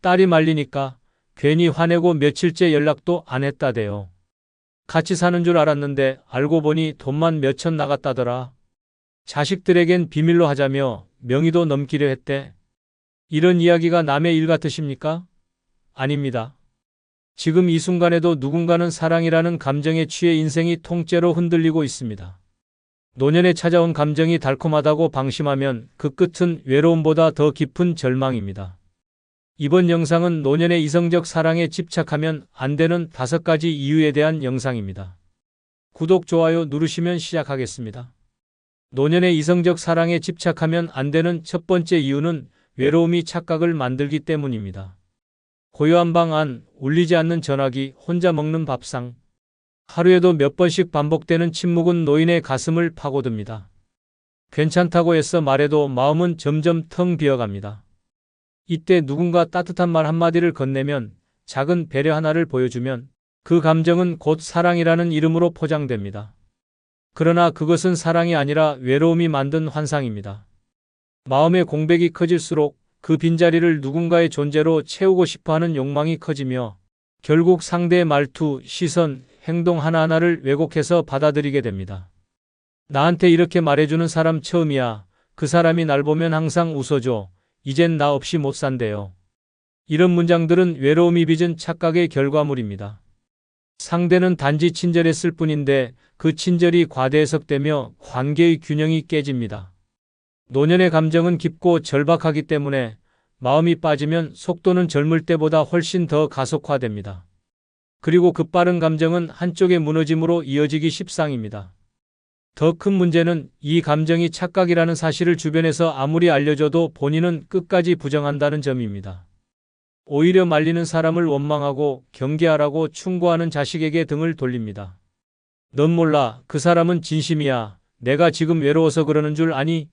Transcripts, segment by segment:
딸이 말리니까 괜히 화내고 며칠째 연락도 안 했다대요. 같이 사는 줄 알았는데 알고 보니 돈만 몇천 나갔다더라. 자식들에겐 비밀로 하자며 명의도 넘기려 했대. 이런 이야기가 남의 일 같으십니까? 아닙니다. 지금 이 순간에도 누군가는 사랑이라는 감정에 취해 인생이 통째로 흔들리고 있습니다. 노년에 찾아온 감정이 달콤하다고 방심하면 그 끝은 외로움보다 더 깊은 절망입니다. 이번 영상은 노년의 이성적 사랑에 집착하면 안 되는 5가지 이유에 대한 영상입니다. 구독, 좋아요 누르시면 시작하겠습니다. 노년의 이성적 사랑에 집착하면 안 되는 첫 번째 이유는 외로움이 착각을 만들기 때문입니다. 고요한 방 안, 울리지 않는 전화기, 혼자 먹는 밥상. 하루에도 몇 번씩 반복되는 침묵은 노인의 가슴을 파고듭니다. 괜찮다고 애써 말해도 마음은 점점 텅 비어갑니다. 이때 누군가 따뜻한 말 한마디를 건네면, 작은 배려 하나를 보여주면 그 감정은 곧 사랑이라는 이름으로 포장됩니다. 그러나 그것은 사랑이 아니라 외로움이 만든 환상입니다. 마음의 공백이 커질수록 그 빈자리를 누군가의 존재로 채우고 싶어하는 욕망이 커지며 결국 상대의 말투, 시선, 행동 하나하나를 왜곡해서 받아들이게 됩니다. 나한테 이렇게 말해주는 사람 처음이야. 그 사람이 날 보면 항상 웃어줘. 이젠 나 없이 못 산대요. 이런 문장들은 외로움이 빚은 착각의 결과물입니다. 상대는 단지 친절했을 뿐인데 그 친절이 과대 해석되며 관계의 균형이 깨집니다. 노년의 감정은 깊고 절박하기 때문에 마음이 빠지면 속도는 젊을 때보다 훨씬 더 가속화됩니다. 그리고 그 빠른 감정은 한쪽의 무너짐으로 이어지기 십상입니다. 더 큰 문제는 이 감정이 착각이라는 사실을 주변에서 아무리 알려줘도 본인은 끝까지 부정한다는 점입니다. 오히려 말리는 사람을 원망하고 경계하라고 충고하는 자식에게 등을 돌립니다. 넌 몰라. 그 사람은 진심이야. 내가 지금 외로워서 그러는 줄 아니?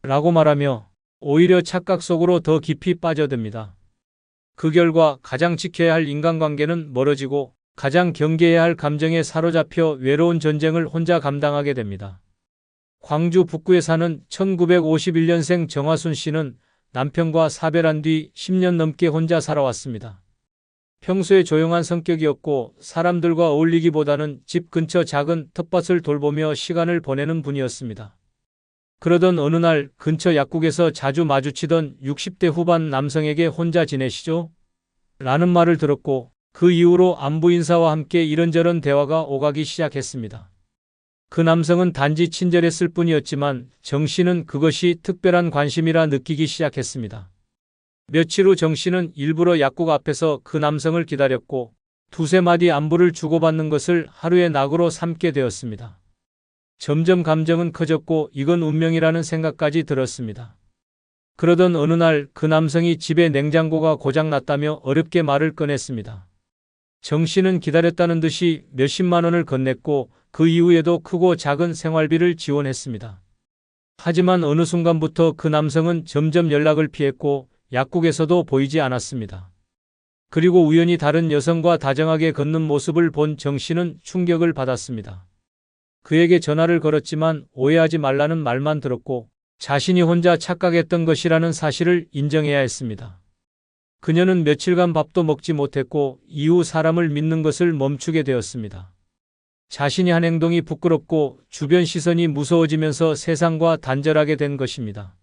라고 말하며 오히려 착각 속으로 더 깊이 빠져듭니다. 그 결과 가장 지켜야 할 인간관계는 멀어지고 가장 경계해야 할 감정에 사로잡혀 외로운 전쟁을 혼자 감당하게 됩니다. 광주 북구에 사는 1951년생 정화순 씨는 남편과 사별한 뒤 10년 넘게 혼자 살아왔습니다. 평소에 조용한 성격이었고 사람들과 어울리기보다는 집 근처 작은 텃밭을 돌보며 시간을 보내는 분이었습니다. 그러던 어느 날 근처 약국에서 자주 마주치던 60대 후반 남성에게 혼자 지내시죠? 라는 말을 들었고 그 이후로 안부 인사와 함께 이런저런 대화가 오가기 시작했습니다. 그 남성은 단지 친절했을 뿐이었지만 정 씨는 그것이 특별한 관심이라 느끼기 시작했습니다. 며칠 후 정 씨는 일부러 약국 앞에서 그 남성을 기다렸고 두세 마디 안부를 주고받는 것을 하루의 낙으로 삼게 되었습니다. 점점 감정은 커졌고 이건 운명이라는 생각까지 들었습니다. 그러던 어느 날 그 남성이 집에 냉장고가 고장났다며 어렵게 말을 꺼냈습니다. 정 씨는 기다렸다는 듯이 몇십만 원을 건넸고 그 이후에도 크고 작은 생활비를 지원했습니다. 하지만 어느 순간부터 그 남성은 점점 연락을 피했고 약국에서도 보이지 않았습니다. 그리고 우연히 다른 여성과 다정하게 걷는 모습을 본 정 씨는 충격을 받았습니다. 그에게 전화를 걸었지만 오해하지 말라는 말만 들었고 자신이 혼자 착각했던 것이라는 사실을 인정해야 했습니다. 그녀는 며칠간 밥도 먹지 못했고 이후 사람을 믿는 것을 멈추게 되었습니다. 자신이 한 행동이 부끄럽고 주변 시선이 무서워지면서 세상과 단절하게 된 것입니다.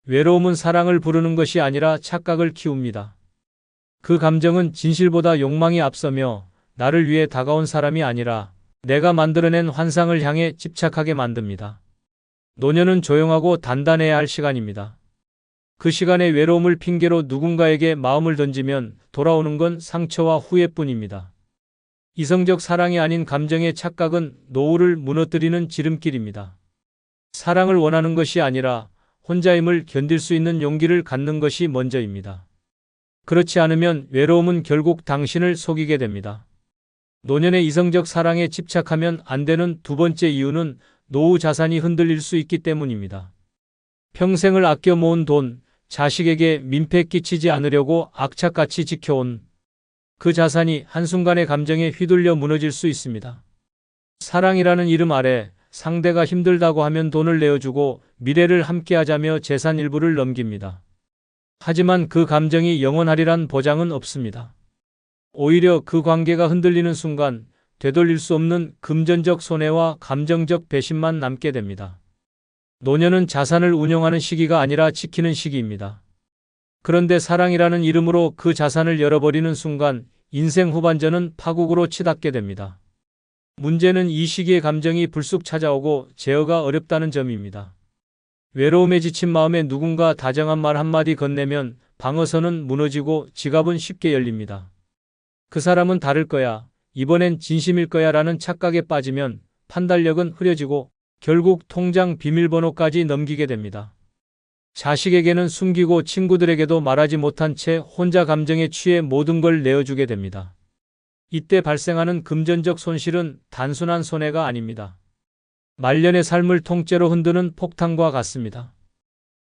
외로움은 사랑을 부르는 것이 아니라 착각을 키웁니다. 그 감정은 진실보다 욕망이 앞서며 나를 위해 다가온 사람이 아니라 내가 만들어낸 환상을 향해 집착하게 만듭니다. 노년은 조용하고 단단해야 할 시간입니다. 그 시간에 외로움을 핑계로 누군가에게 마음을 던지면 돌아오는 건 상처와 후회뿐입니다. 이성적 사랑이 아닌 감정의 착각은 노후를 무너뜨리는 지름길입니다. 사랑을 원하는 것이 아니라 혼자임을 견딜 수 있는 용기를 갖는 것이 먼저입니다. 그렇지 않으면 외로움은 결국 당신을 속이게 됩니다. 노년의 이성적 사랑에 집착하면 안 되는 두 번째 이유는 노후 자산이 흔들릴 수 있기 때문입니다. 평생을 아껴 모은 돈, 자식에게 민폐 끼치지 않으려고 악착같이 지켜온 그 자산이 한순간의 감정에 휘둘려 무너질 수 있습니다. 사랑이라는 이름 아래 상대가 힘들다고 하면 돈을 내어주고 미래를 함께하자며 재산 일부를 넘깁니다. 하지만 그 감정이 영원하리란 보장은 없습니다. 오히려 그 관계가 흔들리는 순간 되돌릴 수 없는 금전적 손해와 감정적 배신만 남게 됩니다. 노년은 자산을 운용하는 시기가 아니라 지키는 시기입니다. 그런데 사랑이라는 이름으로 그 자산을 열어버리는 순간 인생 후반전은 파국으로 치닫게 됩니다. 문제는 이 시기에 감정이 불쑥 찾아오고 제어가 어렵다는 점입니다. 외로움에 지친 마음에 누군가 다정한 말 한마디 건네면 방어선은 무너지고 지갑은 쉽게 열립니다. 그 사람은 다를 거야, 이번엔 진심일 거야 라는 착각에 빠지면 판단력은 흐려지고 결국 통장 비밀번호까지 넘기게 됩니다. 자식에게는 숨기고 친구들에게도 말하지 못한 채 혼자 감정에 취해 모든 걸 내어주게 됩니다. 이때 발생하는 금전적 손실은 단순한 손해가 아닙니다. 말년의 삶을 통째로 흔드는 폭탄과 같습니다.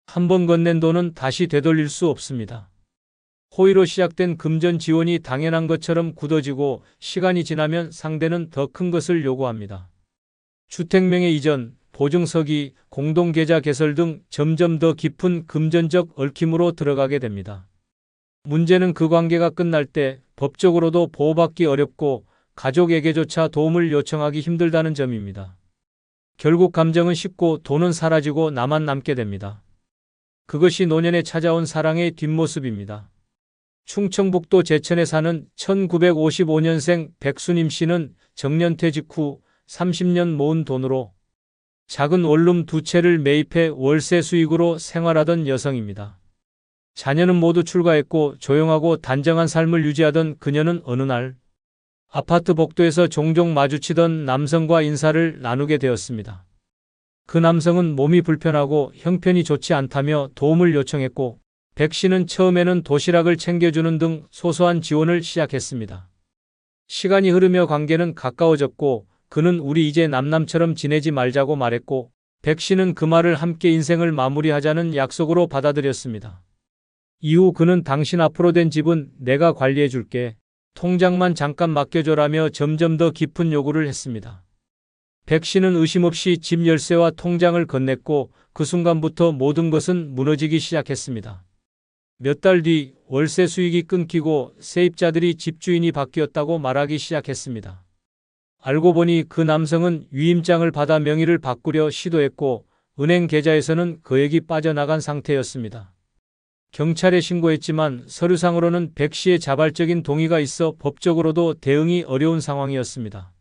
한 번 건넨 돈은 다시 되돌릴 수 없습니다. 호의로 시작된 금전 지원이 당연한 것처럼 굳어지고 시간이 지나면 상대는 더 큰 것을 요구합니다. 주택명의 이전, 보증서기, 공동계좌 개설 등 점점 더 깊은 금전적 얽힘으로 들어가게 됩니다. 문제는 그 관계가 끝날 때 법적으로도 보호받기 어렵고 가족에게조차 도움을 요청하기 힘들다는 점입니다. 결국 감정은 식고 돈은 사라지고 나만 남게 됩니다. 그것이 노년에 찾아온 사랑의 뒷모습입니다. 충청북도 제천에 사는 1955년생 백수님 씨는 정년퇴 직후 30년 모은 돈으로 작은 원룸 2채를 매입해 월세 수익으로 생활하던 여성입니다. 자녀는 모두 출가했고 조용하고 단정한 삶을 유지하던 그녀는 어느 날 아파트 복도에서 종종 마주치던 남성과 인사를 나누게 되었습니다. 그 남성은 몸이 불편하고 형편이 좋지 않다며 도움을 요청했고 백 씨는 처음에는 도시락을 챙겨주는 등 소소한 지원을 시작했습니다. 시간이 흐르며 관계는 가까워졌고 그는 우리 이제 남남처럼 지내지 말자고 말했고 백 씨는 그 말을 함께 인생을 마무리하자는 약속으로 받아들였습니다. 이후 그는 당신 앞으로 된 집은 내가 관리해 줄게. 통장만 잠깐 맡겨줘라며 점점 더 깊은 요구를 했습니다. 백 씨는 의심 없이 집 열쇠와 통장을 건넸고 그 순간부터 모든 것은 무너지기 시작했습니다. 몇 달 뒤 월세 수익이 끊기고 세입자들이 집주인이 바뀌었다고 말하기 시작했습니다. 알고 보니 그 남성은 위임장을 받아 명의를 바꾸려 시도했고 은행 계좌에서는 거액이 빠져나간 상태였습니다. 경찰에 신고했지만 서류상으로는 백 씨의 자발적인 동의가 있어 법적으로도 대응이 어려운 상황이었습니다.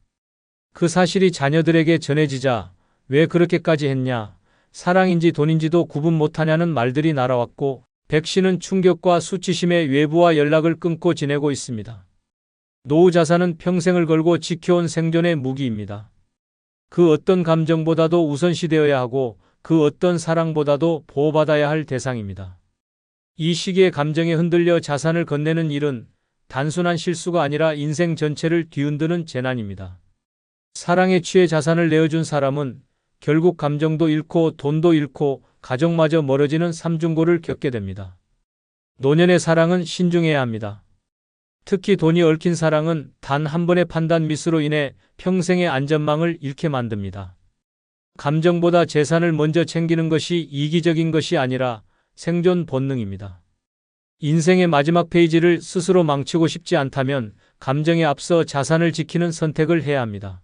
그 사실이 자녀들에게 전해지자 왜 그렇게까지 했냐, 사랑인지 돈인지도 구분 못하냐는 말들이 날아왔고 백 씨는 충격과 수치심에 외부와 연락을 끊고 지내고 있습니다. 노후 자산은 평생을 걸고 지켜온 생존의 무기입니다. 그 어떤 감정보다도 우선시되어야 하고 그 어떤 사랑보다도 보호받아야 할 대상입니다. 이 시기에 감정에 흔들려 자산을 건네는 일은 단순한 실수가 아니라 인생 전체를 뒤흔드는 재난입니다. 사랑에 취해 자산을 내어준 사람은 결국 감정도 잃고 돈도 잃고 가족마저 멀어지는 삼중고를 겪게 됩니다. 노년의 사랑은 신중해야 합니다. 특히 돈이 얽힌 사랑은 단 한 번의 판단 미스로 인해 평생의 안전망을 잃게 만듭니다. 감정보다 재산을 먼저 챙기는 것이 이기적인 것이 아니라 생존 본능입니다. 인생의 마지막 페이지를 스스로 망치고 싶지 않다면 감정에 앞서 자산을 지키는 선택을 해야 합니다.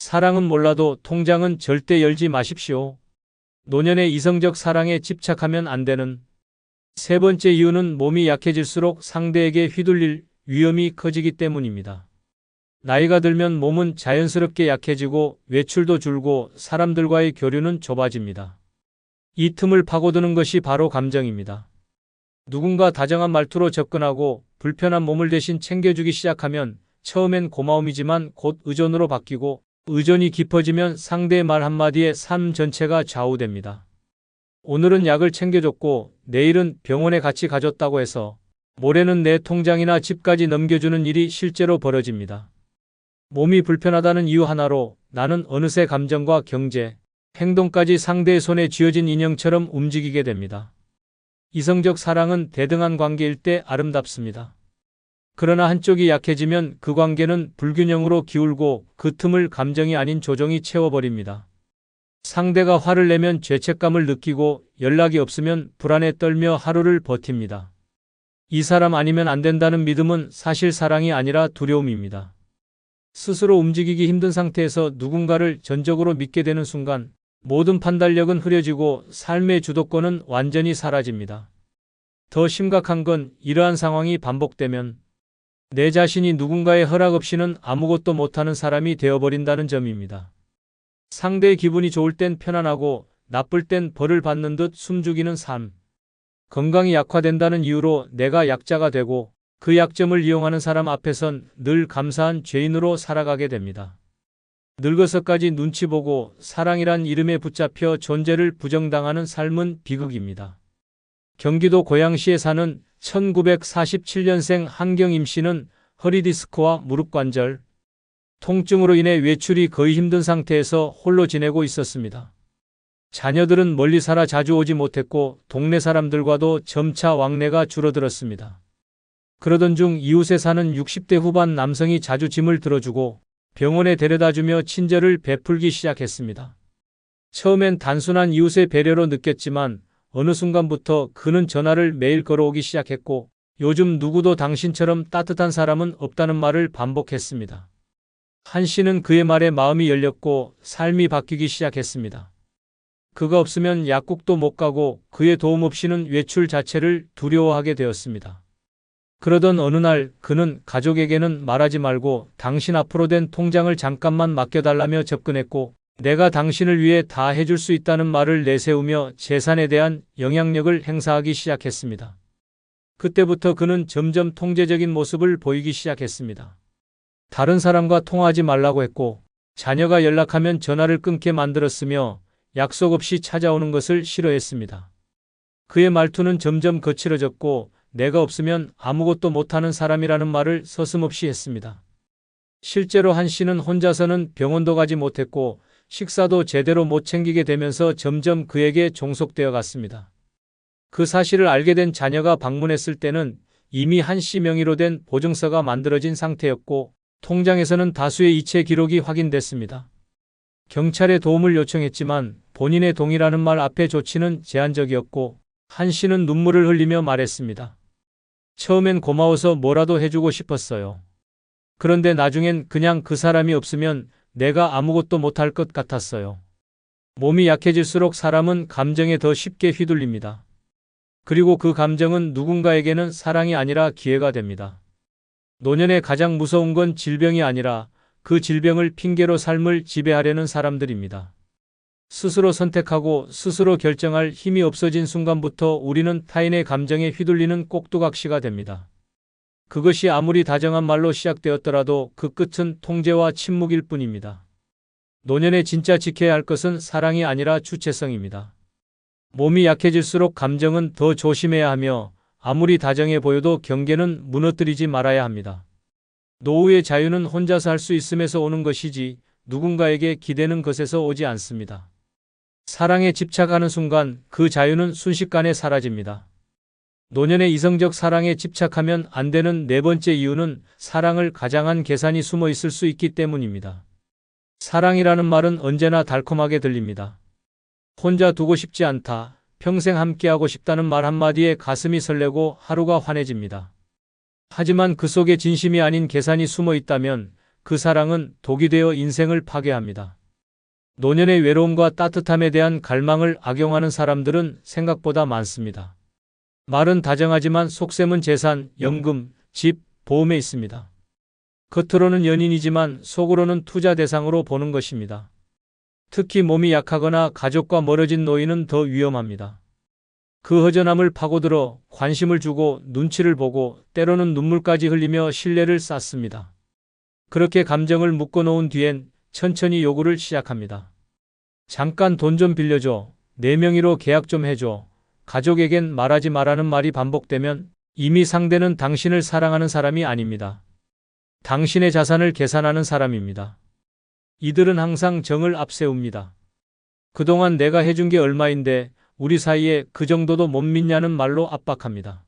사랑은 몰라도 통장은 절대 열지 마십시오. 노년의 이성적 사랑에 집착하면 안 되는 세 번째 이유는 몸이 약해질수록 상대에게 휘둘릴 위험이 커지기 때문입니다. 나이가 들면 몸은 자연스럽게 약해지고 외출도 줄고 사람들과의 교류는 좁아집니다. 이 틈을 파고드는 것이 바로 감정입니다. 누군가 다정한 말투로 접근하고 불편한 몸을 대신 챙겨주기 시작하면 처음엔 고마움이지만 곧 의존으로 바뀌고 의존이 깊어지면 상대의 말 한마디에 삶 전체가 좌우됩니다. 오늘은 약을 챙겨줬고 내일은 병원에 같이 가줬다고 해서 모레는 내 통장이나 집까지 넘겨주는 일이 실제로 벌어집니다. 몸이 불편하다는 이유 하나로 나는 어느새 감정과 경제, 행동까지 상대의 손에 쥐어진 인형처럼 움직이게 됩니다. 이성적 사랑은 대등한 관계일 때 아름답습니다. 그러나 한쪽이 약해지면 그 관계는 불균형으로 기울고 그 틈을 감정이 아닌 조종이 채워버립니다. 상대가 화를 내면 죄책감을 느끼고 연락이 없으면 불안에 떨며 하루를 버팁니다. 이 사람 아니면 안 된다는 믿음은 사실 사랑이 아니라 두려움입니다. 스스로 움직이기 힘든 상태에서 누군가를 전적으로 믿게 되는 순간 모든 판단력은 흐려지고 삶의 주도권은 완전히 사라집니다. 더 심각한 건 이러한 상황이 반복되면 내 자신이 누군가의 허락 없이는 아무것도 못하는 사람이 되어버린다는 점입니다. 상대의 기분이 좋을 땐 편안하고 나쁠 땐 벌을 받는 듯 숨죽이는 삶. 건강이 약화된다는 이유로 내가 약자가 되고 그 약점을 이용하는 사람 앞에선 늘 감사한 죄인으로 살아가게 됩니다. 늙어서까지 눈치 보고 사랑이란 이름에 붙잡혀 존재를 부정당하는 삶은 비극입니다. 경기도 고양시에 사는 1947년생 한경임 씨는 허리 디스크와 무릎 관절 통증으로 인해 외출이 거의 힘든 상태에서 홀로 지내고 있었습니다. 자녀들은 멀리 살아 자주 오지 못했고 동네 사람들과도 점차 왕래가 줄어들었습니다. 그러던 중 이웃에 사는 60대 후반 남성이 자주 짐을 들어주고 병원에 데려다주며 친절을 베풀기 시작했습니다. 처음엔 단순한 이웃의 배려로 느꼈지만 어느 순간부터 그는 전화를 매일 걸어오기 시작했고 요즘 누구도 당신처럼 따뜻한 사람은 없다는 말을 반복했습니다. 한 씨는 그의 말에 마음이 열렸고 삶이 바뀌기 시작했습니다. 그가 없으면 약국도 못 가고 그의 도움 없이는 외출 자체를 두려워하게 되었습니다. 그러던 어느 날 그는 가족에게는 말하지 말고 당신 앞으로 된 통장을 잠깐만 맡겨달라며 접근했고 내가 당신을 위해 다 해줄 수 있다는 말을 내세우며 재산에 대한 영향력을 행사하기 시작했습니다. 그때부터 그는 점점 통제적인 모습을 보이기 시작했습니다. 다른 사람과 통화하지 말라고 했고 자녀가 연락하면 전화를 끊게 만들었으며 약속 없이 찾아오는 것을 싫어했습니다. 그의 말투는 점점 거칠어졌고 내가 없으면 아무것도 못하는 사람이라는 말을 서슴없이 했습니다. 실제로 한 씨는 혼자서는 병원도 가지 못했고 식사도 제대로 못 챙기게 되면서 점점 그에게 종속되어 갔습니다. 그 사실을 알게 된 자녀가 방문했을 때는 이미 한 씨 명의로 된 보증서가 만들어진 상태였고 통장에서는 다수의 이체 기록이 확인됐습니다. 경찰에 도움을 요청했지만 본인의 동의라는 말 앞에 조치는 제한적이었고 한 씨는 눈물을 흘리며 말했습니다. 처음엔 고마워서 뭐라도 해주고 싶었어요. 그런데 나중엔 그냥 그 사람이 없으면 내가 아무것도 못할 것 같았어요. 몸이 약해질수록 사람은 감정에 더 쉽게 휘둘립니다. 그리고 그 감정은 누군가에게는 사랑이 아니라 기회가 됩니다. 노년에 가장 무서운 건 질병이 아니라 그 질병을 핑계로 삶을 지배하려는 사람들입니다. 스스로 선택하고 스스로 결정할 힘이 없어진 순간부터 우리는 타인의 감정에 휘둘리는 꼭두각시가 됩니다. 그것이 아무리 다정한 말로 시작되었더라도 그 끝은 통제와 침묵일 뿐입니다. 노년에 진짜 지켜야 할 것은 사랑이 아니라 주체성입니다. 몸이 약해질수록 감정은 더 조심해야 하며 아무리 다정해 보여도 경계는 무너뜨리지 말아야 합니다. 노후의 자유는 혼자서 할 수 있음에서 오는 것이지 누군가에게 기대는 것에서 오지 않습니다. 사랑에 집착하는 순간 그 자유는 순식간에 사라집니다. 노년의 이성적 사랑에 집착하면 안 되는 네 번째 이유는 사랑을 가장한 계산이 숨어 있을 수 있기 때문입니다. 사랑이라는 말은 언제나 달콤하게 들립니다. 혼자 두고 싶지 않다, 평생 함께하고 싶다는 말 한마디에 가슴이 설레고 하루가 환해집니다. 하지만 그 속에 진심이 아닌 계산이 숨어 있다면 그 사랑은 독이 되어 인생을 파괴합니다. 노년의 외로움과 따뜻함에 대한 갈망을 악용하는 사람들은 생각보다 많습니다. 말은 다정하지만 속셈은 재산, 연금, 집, 보험에 있습니다. 겉으로는 연인이지만 속으로는 투자 대상으로 보는 것입니다. 특히 몸이 약하거나 가족과 멀어진 노인은 더 위험합니다. 그 허전함을 파고들어 관심을 주고 눈치를 보고 때로는 눈물까지 흘리며 신뢰를 쌓습니다. 그렇게 감정을 묶어놓은 뒤엔 천천히 요구를 시작합니다. 잠깐 돈 좀 빌려줘. 내 명의로 계약 좀 해줘. 가족에겐 말하지 말라는 말이 반복되면 이미 상대는 당신을 사랑하는 사람이 아닙니다. 당신의 자산을 계산하는 사람입니다. 이들은 항상 정을 앞세웁니다. 그동안 내가 해준 게 얼마인데 우리 사이에 그 정도도 못 믿냐는 말로 압박합니다.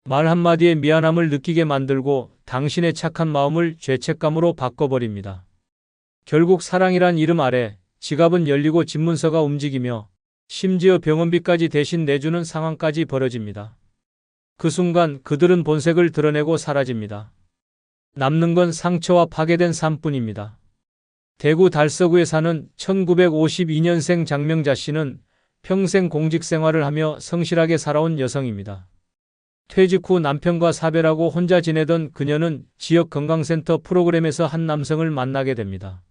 말 한마디에 미안함을 느끼게 만들고 당신의 착한 마음을 죄책감으로 바꿔버립니다. 결국 사랑이란 이름 아래 지갑은 열리고 집문서가 움직이며 심지어 병원비까지 대신 내주는 상황까지 벌어집니다. 그 순간 그들은 본색을 드러내고 사라집니다. 남는 건 상처와 파괴된 삶뿐입니다. 대구 달서구에 사는 1952년생 장명자 씨는 평생 공직 생활을 하며 성실하게 살아온 여성입니다. 퇴직 후 남편과 사별하고 혼자 지내던 그녀는 지역 건강센터 프로그램에서 한 남성을 만나게 됩니다.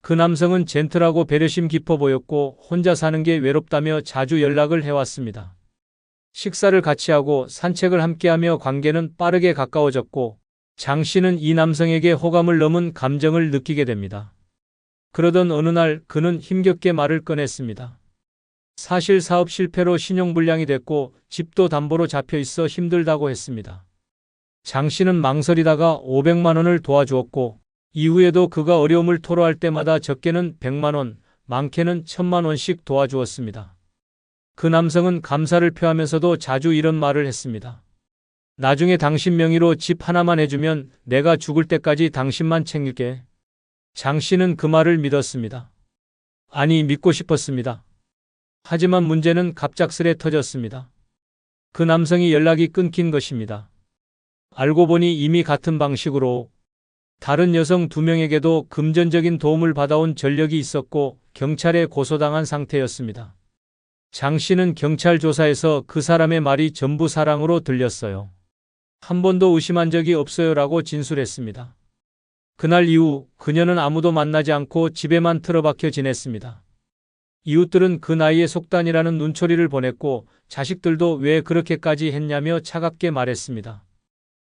그 남성은 젠틀하고 배려심 깊어 보였고 혼자 사는 게 외롭다며 자주 연락을 해왔습니다. 식사를 같이 하고 산책을 함께하며 관계는 빠르게 가까워졌고 장 씨는 이 남성에게 호감을 넘은 감정을 느끼게 됩니다. 그러던 어느 날 그는 힘겹게 말을 꺼냈습니다. 사실 사업 실패로 신용불량이 됐고 집도 담보로 잡혀 있어 힘들다고 했습니다. 장 씨는 망설이다가 500만 원을 도와주었고 이후에도 그가 어려움을 토로할 때마다 적게는 100만 원, 많게는 1000만 원씩 도와주었습니다. 그 남성은 감사를 표하면서도 자주 이런 말을 했습니다. 나중에 당신 명의로 집 하나만 해주면 내가 죽을 때까지 당신만 챙길게. 장 씨는 그 말을 믿었습니다. 아니, 믿고 싶었습니다. 하지만 문제는 갑작스레 터졌습니다. 그 남성이 연락이 끊긴 것입니다. 알고 보니 이미 같은 방식으로 다른 여성 2명에게도 금전적인 도움을 받아온 전력이 있었고 경찰에 고소당한 상태였습니다. 장 씨는 경찰 조사에서 그 사람의 말이 전부 사랑으로 들렸어요. 한 번도 의심한 적이 없어요라고 진술했습니다. 그날 이후 그녀는 아무도 만나지 않고 집에만 틀어박혀 지냈습니다. 이웃들은 그 나이에 속단이라는 눈초리를 보냈고 자식들도 왜 그렇게까지 했냐며 차갑게 말했습니다.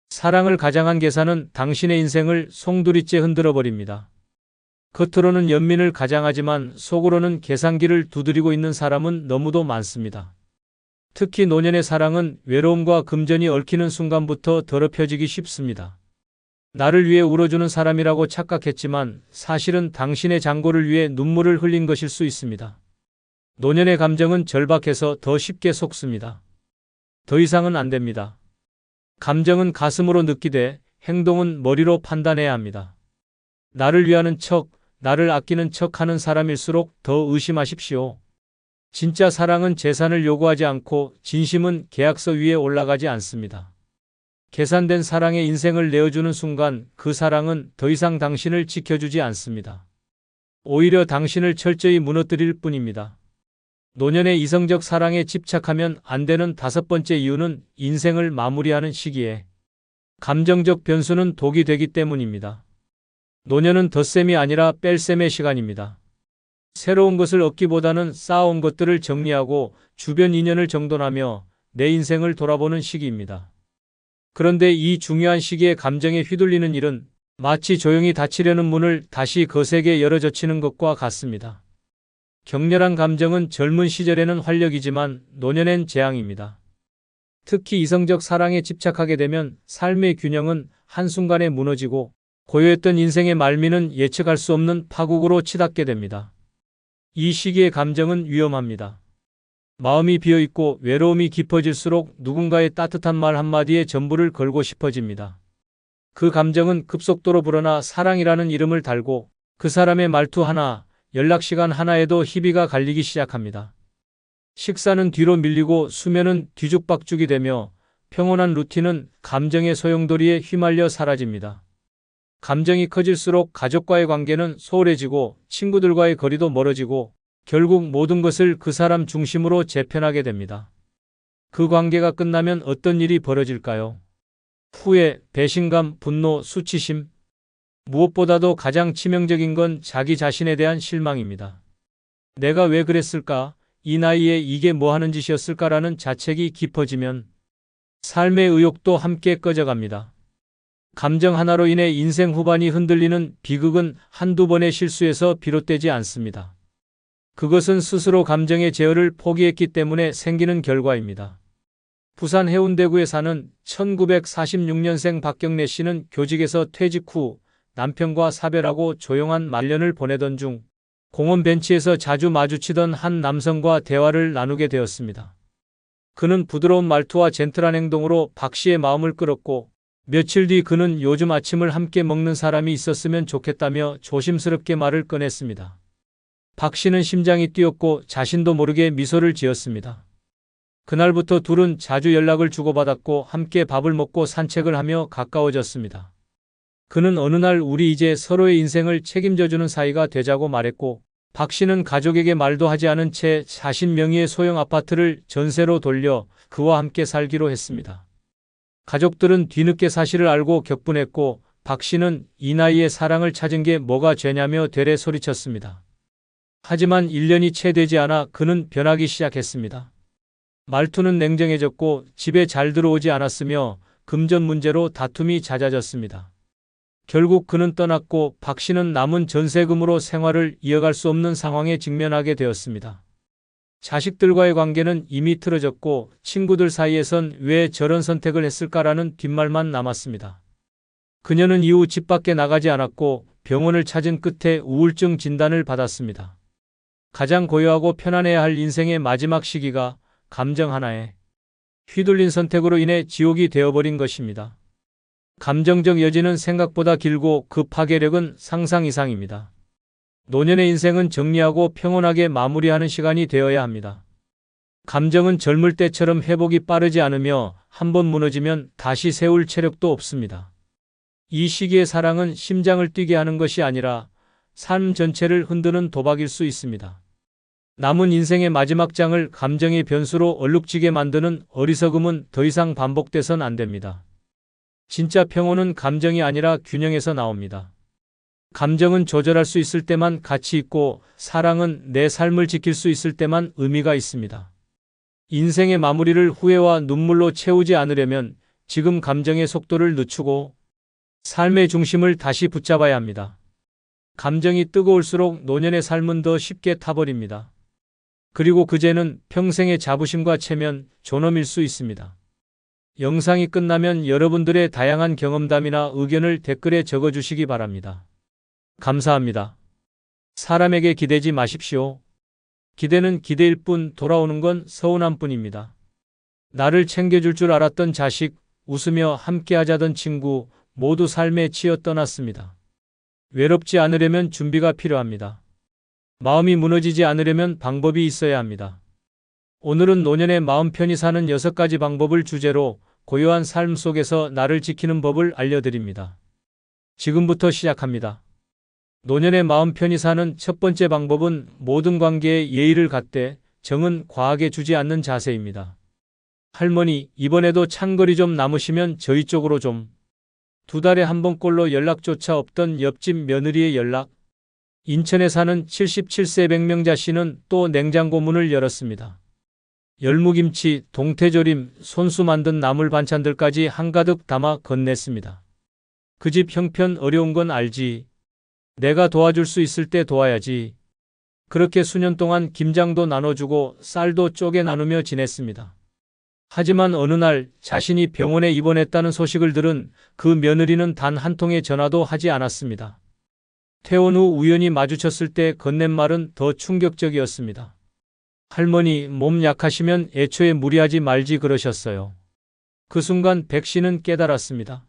사랑을 가장한 계산은 당신의 인생을 송두리째 흔들어버립니다. 겉으로는 연민을 가장하지만 속으로는 계산기를 두드리고 있는 사람은 너무도 많습니다. 특히 노년의 사랑은 외로움과 금전이 얽히는 순간부터 더럽혀지기 쉽습니다. 나를 위해 울어주는 사람이라고 착각했지만 사실은 당신의 장고를 위해 눈물을 흘린 것일 수 있습니다. 노년의 감정은 절박해서 더 쉽게 속습니다. 더 이상은 안 됩니다. 감정은 가슴으로 느끼되 행동은 머리로 판단해야 합니다. 나를 위하는 척, 나를 아끼는 척 하는 사람일수록 더 의심하십시오. 진짜 사랑은 재산을 요구하지 않고 진심은 계약서 위에 올라가지 않습니다. 계산된 사랑의 인생을 내어주는 순간 그 사랑은 더 이상 당신을 지켜주지 않습니다. 오히려 당신을 철저히 무너뜨릴 뿐입니다. 노년의 이성적 사랑에 집착하면 안 되는 5번째 이유는 인생을 마무리하는 시기에 감정적 변수는 독이 되기 때문입니다. 노년은 덧셈이 아니라 뺄셈의 시간입니다. 새로운 것을 얻기보다는 쌓아온 것들을 정리하고 주변 인연을 정돈하며 내 인생을 돌아보는 시기입니다. 그런데 이 중요한 시기에 감정에 휘둘리는 일은 마치 조용히 닫히려는 문을 다시 거세게 열어젖히는 것과 같습니다. 격렬한 감정은 젊은 시절에는 활력이지만 노년엔 재앙입니다. 특히 이성적 사랑에 집착하게 되면 삶의 균형은 한순간에 무너지고 고요했던 인생의 말미는 예측할 수 없는 파국으로 치닫게 됩니다. 이 시기의 감정은 위험합니다. 마음이 비어있고 외로움이 깊어질수록 누군가의 따뜻한 말 한마디에 전부를 걸고 싶어집니다. 그 감정은 급속도로 불어나 사랑이라는 이름을 달고 그 사람의 말투 하나, 연락시간 하나에도 희비가 갈리기 시작합니다. 식사는 뒤로 밀리고 수면은 뒤죽박죽이 되며 평온한 루틴은 감정의 소용돌이에 휘말려 사라집니다. 감정이 커질수록 가족과의 관계는 소홀해지고 친구들과의 거리도 멀어지고 결국 모든 것을 그 사람 중심으로 재편하게 됩니다. 그 관계가 끝나면 어떤 일이 벌어질까요? 후회, 배신감, 분노, 수치심. 무엇보다도 가장 치명적인 건 자기 자신에 대한 실망입니다. 내가 왜 그랬을까? 이 나이에 이게 뭐 하는 짓이었을까라는 자책이 깊어지면 삶의 의욕도 함께 꺼져갑니다. 감정 하나로 인해 인생 후반이 흔들리는 비극은 한두 번의 실수에서 비롯되지 않습니다. 그것은 스스로 감정의 제어를 포기했기 때문에 생기는 결과입니다. 부산 해운대구에 사는 1946년생 박경래 씨는 교직에서 퇴직 후 남편과 사별하고 조용한 말년을 보내던 중 공원 벤치에서 자주 마주치던 한 남성과 대화를 나누게 되었습니다. 그는 부드러운 말투와 젠틀한 행동으로 박 씨의 마음을 끌었고 며칠 뒤 그는 요즘 아침을 함께 먹는 사람이 있었으면 좋겠다며 조심스럽게 말을 꺼냈습니다. 박 씨는 심장이 뛰었고 자신도 모르게 미소를 지었습니다. 그날부터 둘은 자주 연락을 주고받았고 함께 밥을 먹고 산책을 하며 가까워졌습니다. 그는 어느 날 우리 이제 서로의 인생을 책임져주는 사이가 되자고 말했고 박 씨는 가족에게 말도 하지 않은 채 자신 명의의 소형 아파트를 전세로 돌려 그와 함께 살기로 했습니다. 가족들은 뒤늦게 사실을 알고 격분했고 박 씨는 이 나이에 사랑을 찾은 게 뭐가 죄냐며 되레 소리쳤습니다. 하지만 1년이 채 되지 않아 그는 변하기 시작했습니다. 말투는 냉정해졌고 집에 잘 들어오지 않았으며 금전 문제로 다툼이 잦아졌습니다. 결국 그는 떠났고 박 씨는 남은 전세금으로 생활을 이어갈 수 없는 상황에 직면하게 되었습니다. 자식들과의 관계는 이미 틀어졌고 친구들 사이에선 왜 저런 선택을 했을까라는 뒷말만 남았습니다. 그녀는 이후 집 밖에 나가지 않았고 병원을 찾은 끝에 우울증 진단을 받았습니다. 가장 고요하고 편안해야 할 인생의 마지막 시기가 감정 하나에 휘둘린 선택으로 인해 지옥이 되어버린 것입니다. 감정적 여지는 생각보다 길고 그 파괴력은 상상 이상입니다. 노년의 인생은 정리하고 평온하게 마무리하는 시간이 되어야 합니다. 감정은 젊을 때처럼 회복이 빠르지 않으며 한번 무너지면 다시 세울 체력도 없습니다. 이 시기의 사랑은 심장을 뛰게 하는 것이 아니라 삶 전체를 흔드는 도박일 수 있습니다. 남은 인생의 마지막 장을 감정의 변수로 얼룩지게 만드는 어리석음은 더 이상 반복돼선 안 됩니다. 진짜 평온은 감정이 아니라 균형에서 나옵니다. 감정은 조절할 수 있을 때만 가치 있고 사랑은 내 삶을 지킬 수 있을 때만 의미가 있습니다. 인생의 마무리를 후회와 눈물로 채우지 않으려면 지금 감정의 속도를 늦추고 삶의 중심을 다시 붙잡아야 합니다. 감정이 뜨거울수록 노년의 삶은 더 쉽게 타버립니다. 그리고 그 죄는 평생의 자부심과 체면, 존엄일 수 있습니다. 영상이 끝나면 여러분들의 다양한 경험담이나 의견을 댓글에 적어주시기 바랍니다. 감사합니다. 사람에게 기대지 마십시오. 기대는 기대일 뿐 돌아오는 건 서운함 뿐입니다. 나를 챙겨줄 줄 알았던 자식, 웃으며 함께하자던 친구 모두 삶에 치여 떠났습니다. 외롭지 않으려면 준비가 필요합니다. 마음이 무너지지 않으려면 방법이 있어야 합니다. 오늘은 노년에 마음 편히 사는 6가지 방법을 주제로 고요한 삶 속에서 나를 지키는 법을 알려드립니다. 지금부터 시작합니다. 노년에 마음 편히 사는 첫 번째 방법은 모든 관계에 예의를 갖되 정은 과하게 주지 않는 자세입니다. 할머니, 이번에도 찬거리 좀 남으시면 저희 쪽으로 좀. 2달에 한 번꼴로 연락조차 없던 옆집 며느리의 연락. 인천에 사는 77세 백명자 씨는 또 냉장고 문을 열었습니다. 열무김치, 동태조림, 손수 만든 나물 반찬들까지 한가득 담아 건넸습니다. 그 집 형편 어려운 건 알지. 내가 도와줄 수 있을 때 도와야지. 그렇게 수년 동안 김장도 나눠주고 쌀도 쪼개 나누며 지냈습니다. 하지만 어느 날 자신이 병원에 입원했다는 소식을 들은 그 며느리는 단 한 통의 전화도 하지 않았습니다. 퇴원 후 우연히 마주쳤을 때 건넨 말은 더 충격적이었습니다. 할머니, 몸 약하시면 애초에 무리하지 말지 그러셨어요. 그 순간 백 씨는 깨달았습니다.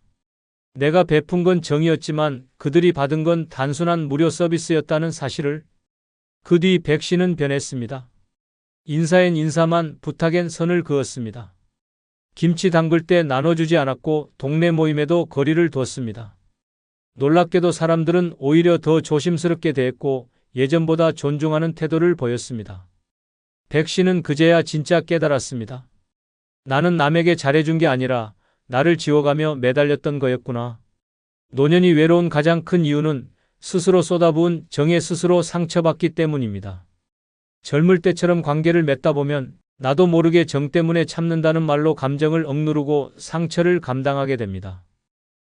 내가 베푼 건 정이었지만 그들이 받은 건 단순한 무료 서비스였다는 사실을. 그 뒤 백 씨는 변했습니다. 인사엔 인사만, 부탁엔 선을 그었습니다. 김치 담글 때 나눠주지 않았고 동네 모임에도 거리를 뒀습니다. 놀랍게도 사람들은 오히려 더 조심스럽게 대했고 예전보다 존중하는 태도를 보였습니다. 백 씨는 그제야 진짜 깨달았습니다. 나는 남에게 잘해준 게 아니라 나를 지워가며 매달렸던 거였구나. 노년이 외로운 가장 큰 이유는 스스로 쏟아부은 정에 스스로 상처받기 때문입니다. 젊을 때처럼 관계를 맺다 보면 나도 모르게 정 때문에 참는다는 말로 감정을 억누르고 상처를 감당하게 됩니다.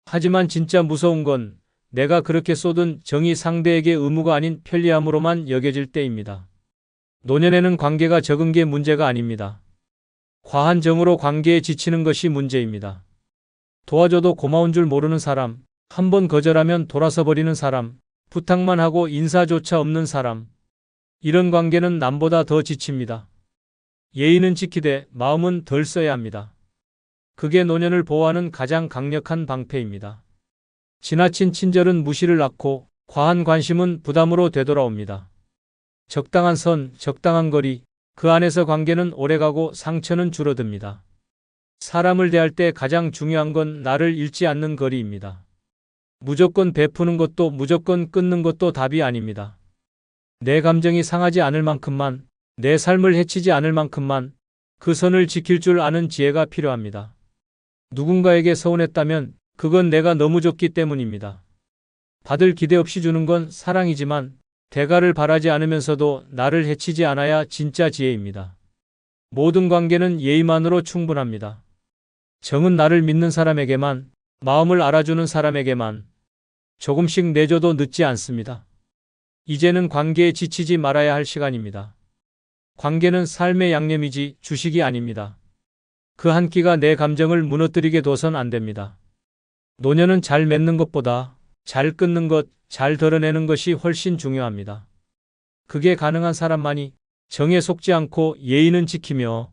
하지만 진짜 무서운 건 내가 그렇게 쏟은 정이 상대에게 의무가 아닌 편리함으로만 여겨질 때입니다. 노년에는 관계가 적은 게 문제가 아닙니다. 과한 정으로 관계에 지치는 것이 문제입니다. 도와줘도 고마운 줄 모르는 사람, 한번 거절하면 돌아서 버리는 사람, 부탁만 하고 인사조차 없는 사람. 이런 관계는 남보다 더 지칩니다. 예의는 지키되 마음은 덜 써야 합니다. 그게 노년을 보호하는 가장 강력한 방패입니다. 지나친 친절은 무시를 낳고 과한 관심은 부담으로 되돌아옵니다. 적당한 선, 적당한 거리, 그 안에서 관계는 오래가고 상처는 줄어듭니다. 사람을 대할 때 가장 중요한 건 나를 잃지 않는 거리입니다. 무조건 베푸는 것도 무조건 끊는 것도 답이 아닙니다. 내 감정이 상하지 않을 만큼만, 내 삶을 해치지 않을 만큼만 그 선을 지킬 줄 아는 지혜가 필요합니다. 누군가에게 서운했다면 그건 내가 너무 줬기 때문입니다. 받을 기대 없이 주는 건 사랑이지만 대가를 바라지 않으면서도 나를 해치지 않아야 진짜 지혜입니다. 모든 관계는 예의만으로 충분합니다. 정은 나를 믿는 사람에게만, 마음을 알아주는 사람에게만 조금씩 내줘도 늦지 않습니다. 이제는 관계에 지치지 말아야 할 시간입니다. 관계는 삶의 양념이지 주식이 아닙니다. 그 한 끼가 내 감정을 무너뜨리게 둬선 안 됩니다. 노년은 잘 맺는 것보다 잘 끊는 것, 잘 덜어내는 것이 훨씬 중요합니다. 그게 가능한 사람만이 정에 속지 않고 예의는 지키며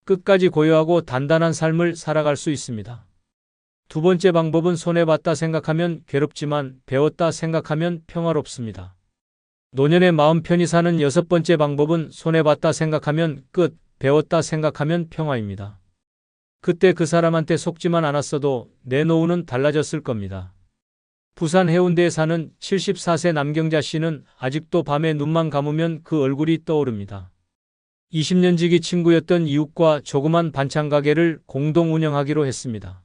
끝까지 고요하고 단단한 삶을 살아갈 수 있습니다. 두 번째 방법은 손해봤다 생각하면 괴롭지만 배웠다 생각하면 평화롭습니다. 노년의 마음 편히 사는 여섯 번째 방법은 손해봤다 생각하면 끝, 배웠다 생각하면 평화입니다. 그때 그 사람한테 속지만 않았어도 내 노후는 달라졌을 겁니다. 부산 해운대에 사는 74세 남경자 씨는 아직도 밤에 눈만 감으면 그 얼굴이 떠오릅니다. 20년 지기 친구였던 이웃과 조그만 반찬 가게를 공동 운영하기로 했습니다.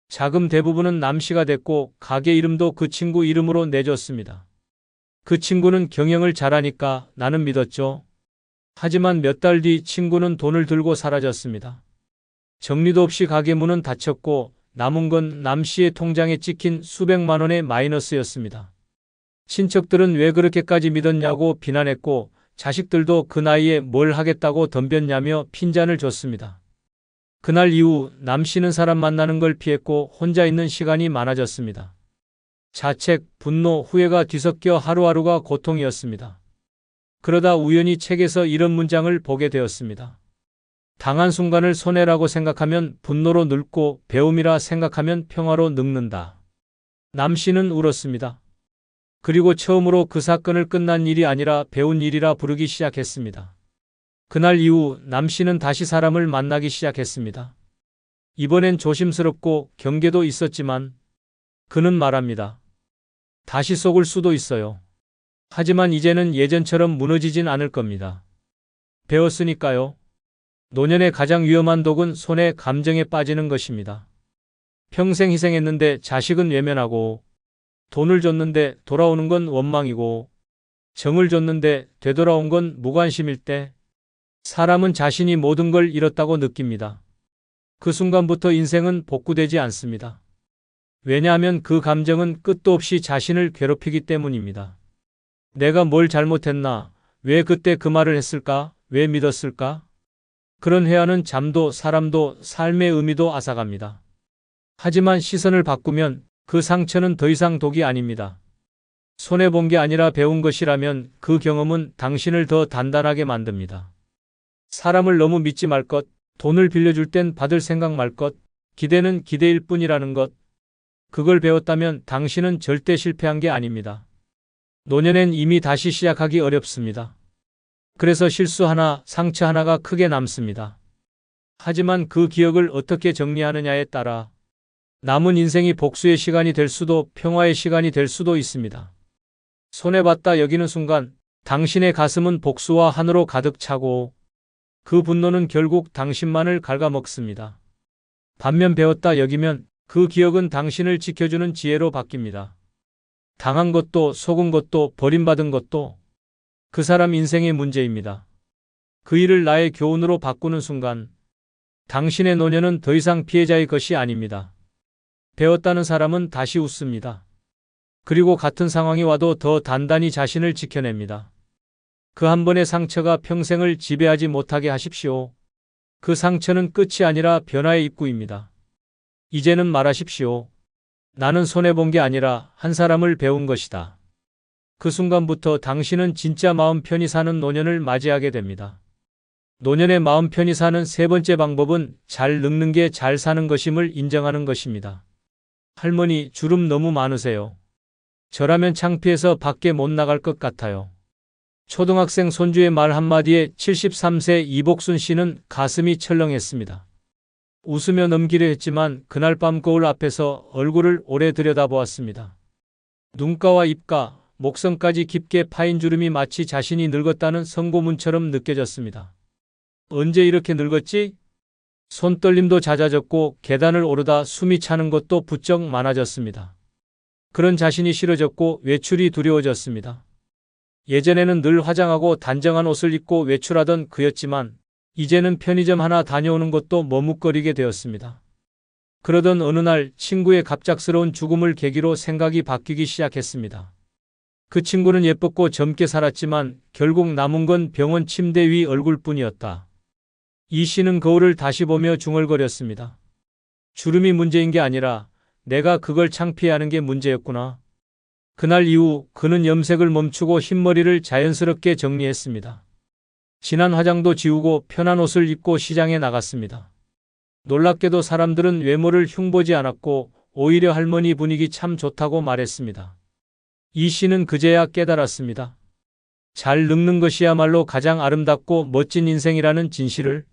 자금 대부분은 남 씨가 됐고 가게 이름도 그 친구 이름으로 내줬습니다. 그 친구는 경영을 잘하니까 나는 믿었죠. 하지만 몇 달 뒤 친구는 돈을 들고 사라졌습니다. 정리도 없이 가게 문은 닫혔고 남은 건 남 씨의 통장에 찍힌 수백만 원의 마이너스였습니다. 친척들은 왜 그렇게까지 믿었냐고 비난했고 자식들도 그 나이에 뭘 하겠다고 덤볐냐며 핀잔을 줬습니다. 그날 이후 남 씨는 사람 만나는 걸 피했고 혼자 있는 시간이 많아졌습니다. 자책, 분노, 후회가 뒤섞여 하루하루가 고통이었습니다. 그러다 우연히 책에서 이런 문장을 보게 되었습니다. 당한 순간을 손해라고 생각하면 분노로 늙고 배움이라 생각하면 평화로 늙는다. 남 씨는 울었습니다. 그리고 처음으로 그 사건을 끝난 일이 아니라 배운 일이라 부르기 시작했습니다. 그날 이후 남 씨는 다시 사람을 만나기 시작했습니다. 이번엔 조심스럽고 경계도 있었지만 그는 말합니다. 다시 속을 수도 있어요. 하지만 이제는 예전처럼 무너지진 않을 겁니다. 배웠으니까요. 노년의 가장 위험한 독은 손해 감정에 빠지는 것입니다. 평생 희생했는데 자식은 외면하고 돈을 줬는데 돌아오는 건 원망이고 정을 줬는데 되돌아온 건 무관심일 때 사람은 자신이 모든 걸 잃었다고 느낍니다. 그 순간부터 인생은 복구되지 않습니다. 왜냐하면 그 감정은 끝도 없이 자신을 괴롭히기 때문입니다. 내가 뭘 잘못했나? 왜 그때 그 말을 했을까? 왜 믿었을까? 그런 회화는 잠도 사람도 삶의 의미도 앗아갑니다. 하지만 시선을 바꾸면 그 상처는 더 이상 독이 아닙니다. 손해본 게 아니라 배운 것이라면 그 경험은 당신을 더 단단하게 만듭니다. 사람을 너무 믿지 말 것, 돈을 빌려줄 땐 받을 생각 말 것, 기대는 기대일 뿐이라는 것, 그걸 배웠다면 당신은 절대 실패한 게 아닙니다. 노년엔 이미 다시 시작하기 어렵습니다. 그래서 실수 하나, 상처 하나가 크게 남습니다. 하지만 그 기억을 어떻게 정리하느냐에 따라 남은 인생이 복수의 시간이 될 수도 평화의 시간이 될 수도 있습니다. 손해봤다 여기는 순간 당신의 가슴은 복수와 한으로 가득 차고 그 분노는 결국 당신만을 갉아먹습니다. 반면 배웠다 여기면 그 기억은 당신을 지켜주는 지혜로 바뀝니다. 당한 것도 속은 것도 버림받은 것도 그 사람 인생의 문제입니다. 그 일을 나의 교훈으로 바꾸는 순간 당신의 노년은 더 이상 피해자의 것이 아닙니다. 배웠다는 사람은 다시 웃습니다. 그리고 같은 상황이 와도 더 단단히 자신을 지켜냅니다. 그 한 번의 상처가 평생을 지배하지 못하게 하십시오. 그 상처는 끝이 아니라 변화의 입구입니다. 이제는 말하십시오. 나는 손해본 게 아니라 한 사람을 배운 것이다. 그 순간부터 당신은 진짜 마음 편히 사는 노년을 맞이하게 됩니다. 노년의 마음 편히 사는 세 번째 방법은 잘 늙는 게 잘 사는 것임을 인정하는 것입니다. 할머니, 주름 너무 많으세요. 저라면 창피해서 밖에 못 나갈 것 같아요. 초등학생 손주의 말 한마디에 73세 이복순 씨는 가슴이 철렁했습니다. 웃으며 넘기려 했지만 그날 밤 거울 앞에서 얼굴을 오래 들여다보았습니다. 눈가와 입가, 목선까지 깊게 파인 주름이 마치 자신이 늙었다는 선고문처럼 느껴졌습니다. 언제 이렇게 늙었지? 손떨림도 잦아졌고 계단을 오르다 숨이 차는 것도 부쩍 많아졌습니다. 그런 자신이 싫어졌고 외출이 두려워졌습니다. 예전에는 늘 화장하고 단정한 옷을 입고 외출하던 그였지만 이제는 편의점 하나 다녀오는 것도 머뭇거리게 되었습니다. 그러던 어느 날 친구의 갑작스러운 죽음을 계기로 생각이 바뀌기 시작했습니다. 그 친구는 예뻤고 젊게 살았지만 결국 남은 건 병원 침대 위 얼굴뿐이었다. 이 씨는 거울을 다시 보며 중얼거렸습니다. 주름이 문제인 게 아니라 내가 그걸 창피해하는 게 문제였구나. 그날 이후 그는 염색을 멈추고 흰머리를 자연스럽게 정리했습니다. 진한 화장도 지우고 편한 옷을 입고 시장에 나갔습니다. 놀랍게도 사람들은 외모를 흉보지 않았고 오히려 할머니 분위기 참 좋다고 말했습니다. 이 씨는 그제야 깨달았습니다. 잘 늙는 것이야말로 가장 아름답고 멋진 인생이라는 진실을.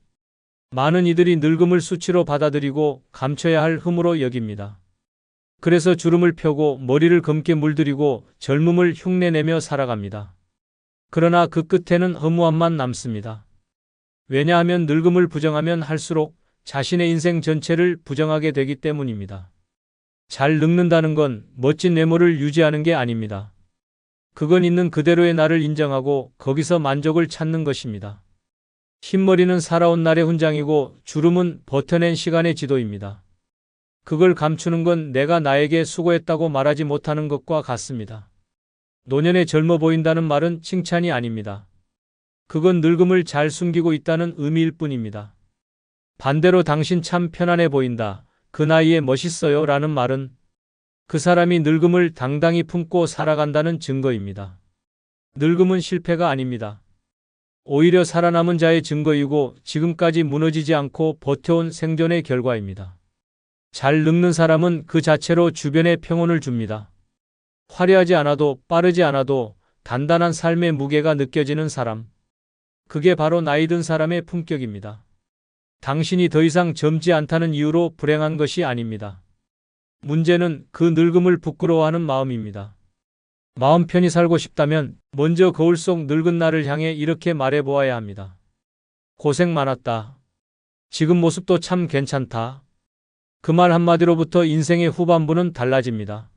많은 이들이 늙음을 수치로 받아들이고 감춰야 할 흠으로 여깁니다. 그래서 주름을 펴고 머리를 검게 물들이고 젊음을 흉내내며 살아갑니다. 그러나 그 끝에는 허무함만 남습니다. 왜냐하면 늙음을 부정하면 할수록 자신의 인생 전체를 부정하게 되기 때문입니다. 잘 늙는다는 건 멋진 외모를 유지하는 게 아닙니다. 그건 있는 그대로의 나를 인정하고 거기서 만족을 찾는 것입니다. 흰머리는 살아온 날의 훈장이고 주름은 버텨낸 시간의 지도입니다. 그걸 감추는 건 내가 나에게 수고했다고 말하지 못하는 것과 같습니다. 노년에 젊어 보인다는 말은 칭찬이 아닙니다. 그건 늙음을 잘 숨기고 있다는 의미일 뿐입니다. 반대로 당신 참 편안해 보인다. 그 나이에 멋있어요. 라는 말은 그 사람이 늙음을 당당히 품고 살아간다는 증거입니다. 늙음은 실패가 아닙니다. 오히려 살아남은 자의 증거이고 지금까지 무너지지 않고 버텨온 생존의 결과입니다. 잘 늙는 사람은 그 자체로 주변에 평온을 줍니다. 화려하지 않아도 빠르지 않아도 단단한 삶의 무게가 느껴지는 사람. 그게 바로 나이 든 사람의 품격입니다. 당신이 더 이상 젊지 않다는 이유로 불행한 것이 아닙니다. 문제는 그 늙음을 부끄러워하는 마음입니다. 마음 편히 살고 싶다면 먼저 거울 속 늙은 나를 향해 이렇게 말해보아야 합니다. 고생 많았다. 지금 모습도 참 괜찮다. 그 말 한마디로부터 인생의 후반부는 달라집니다.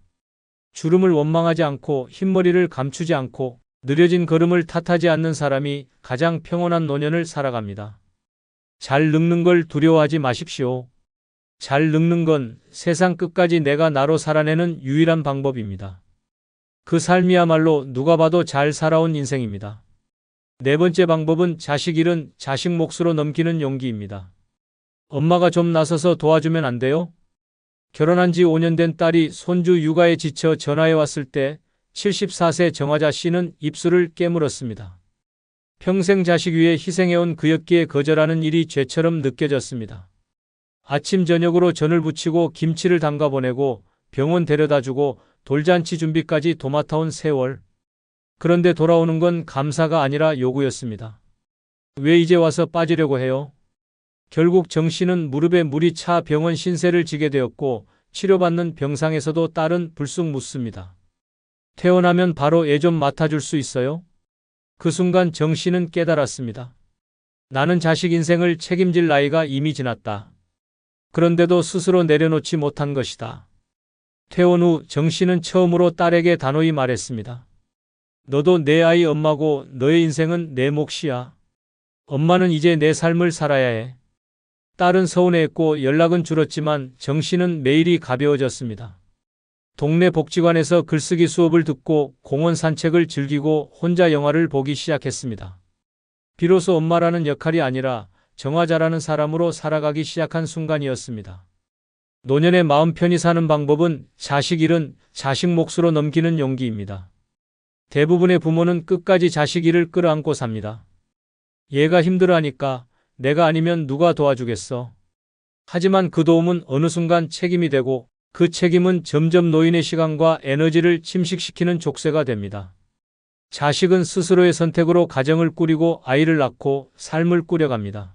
주름을 원망하지 않고 흰머리를 감추지 않고 느려진 걸음을 탓하지 않는 사람이 가장 평온한 노년을 살아갑니다. 잘 늙는 걸 두려워하지 마십시오. 잘 늙는 건 세상 끝까지 내가 나로 살아내는 유일한 방법입니다. 그 삶이야말로 누가 봐도 잘 살아온 인생입니다. 네 번째 방법은 자식 일은 자식 몫으로 넘기는 용기입니다. 엄마가 좀 나서서 도와주면 안 돼요? 결혼한 지 5년 된 딸이 손주 육아에 지쳐 전화해 왔을 때 74세 정화자 씨는 입술을 깨물었습니다. 평생 자식 위해 희생해온 그였기에 거절하는 일이 죄처럼 느껴졌습니다. 아침 저녁으로 전을 부치고 김치를 담가 보내고 병원 데려다주고 돌잔치 준비까지 도맡아온 세월. 그런데 돌아오는 건 감사가 아니라 요구였습니다. 왜 이제 와서 빠지려고 해요? 결국 정 씨는 무릎에 물이 차 병원 신세를 지게 되었고 치료받는 병상에서도 딸은 불쑥 묻습니다. 퇴원하면 바로 애 좀 맡아줄 수 있어요? 그 순간 정 씨는 깨달았습니다. 나는 자식 인생을 책임질 나이가 이미 지났다. 그런데도 스스로 내려놓지 못한 것이다. 퇴원 후 정 씨는 처음으로 딸에게 단호히 말했습니다. 너도 내 아이 엄마고 너의 인생은 내 몫이야. 엄마는 이제 내 삶을 살아야 해. 딸은 서운해했고 연락은 줄었지만 정 씨는 매일이 가벼워졌습니다. 동네 복지관에서 글쓰기 수업을 듣고 공원 산책을 즐기고 혼자 영화를 보기 시작했습니다. 비로소 엄마라는 역할이 아니라 정화자라는 사람으로 살아가기 시작한 순간이었습니다. 노년에 마음 편히 사는 방법은 자식 일은 자식 몫으로 넘기는 용기입니다. 대부분의 부모는 끝까지 자식 일을 끌어안고 삽니다. 얘가 힘들어하니까 내가 아니면 누가 도와주겠어. 하지만 그 도움은 어느 순간 책임이 되고 그 책임은 점점 노인의 시간과 에너지를 침식시키는 족쇄가 됩니다. 자식은 스스로의 선택으로 가정을 꾸리고 아이를 낳고 삶을 꾸려갑니다.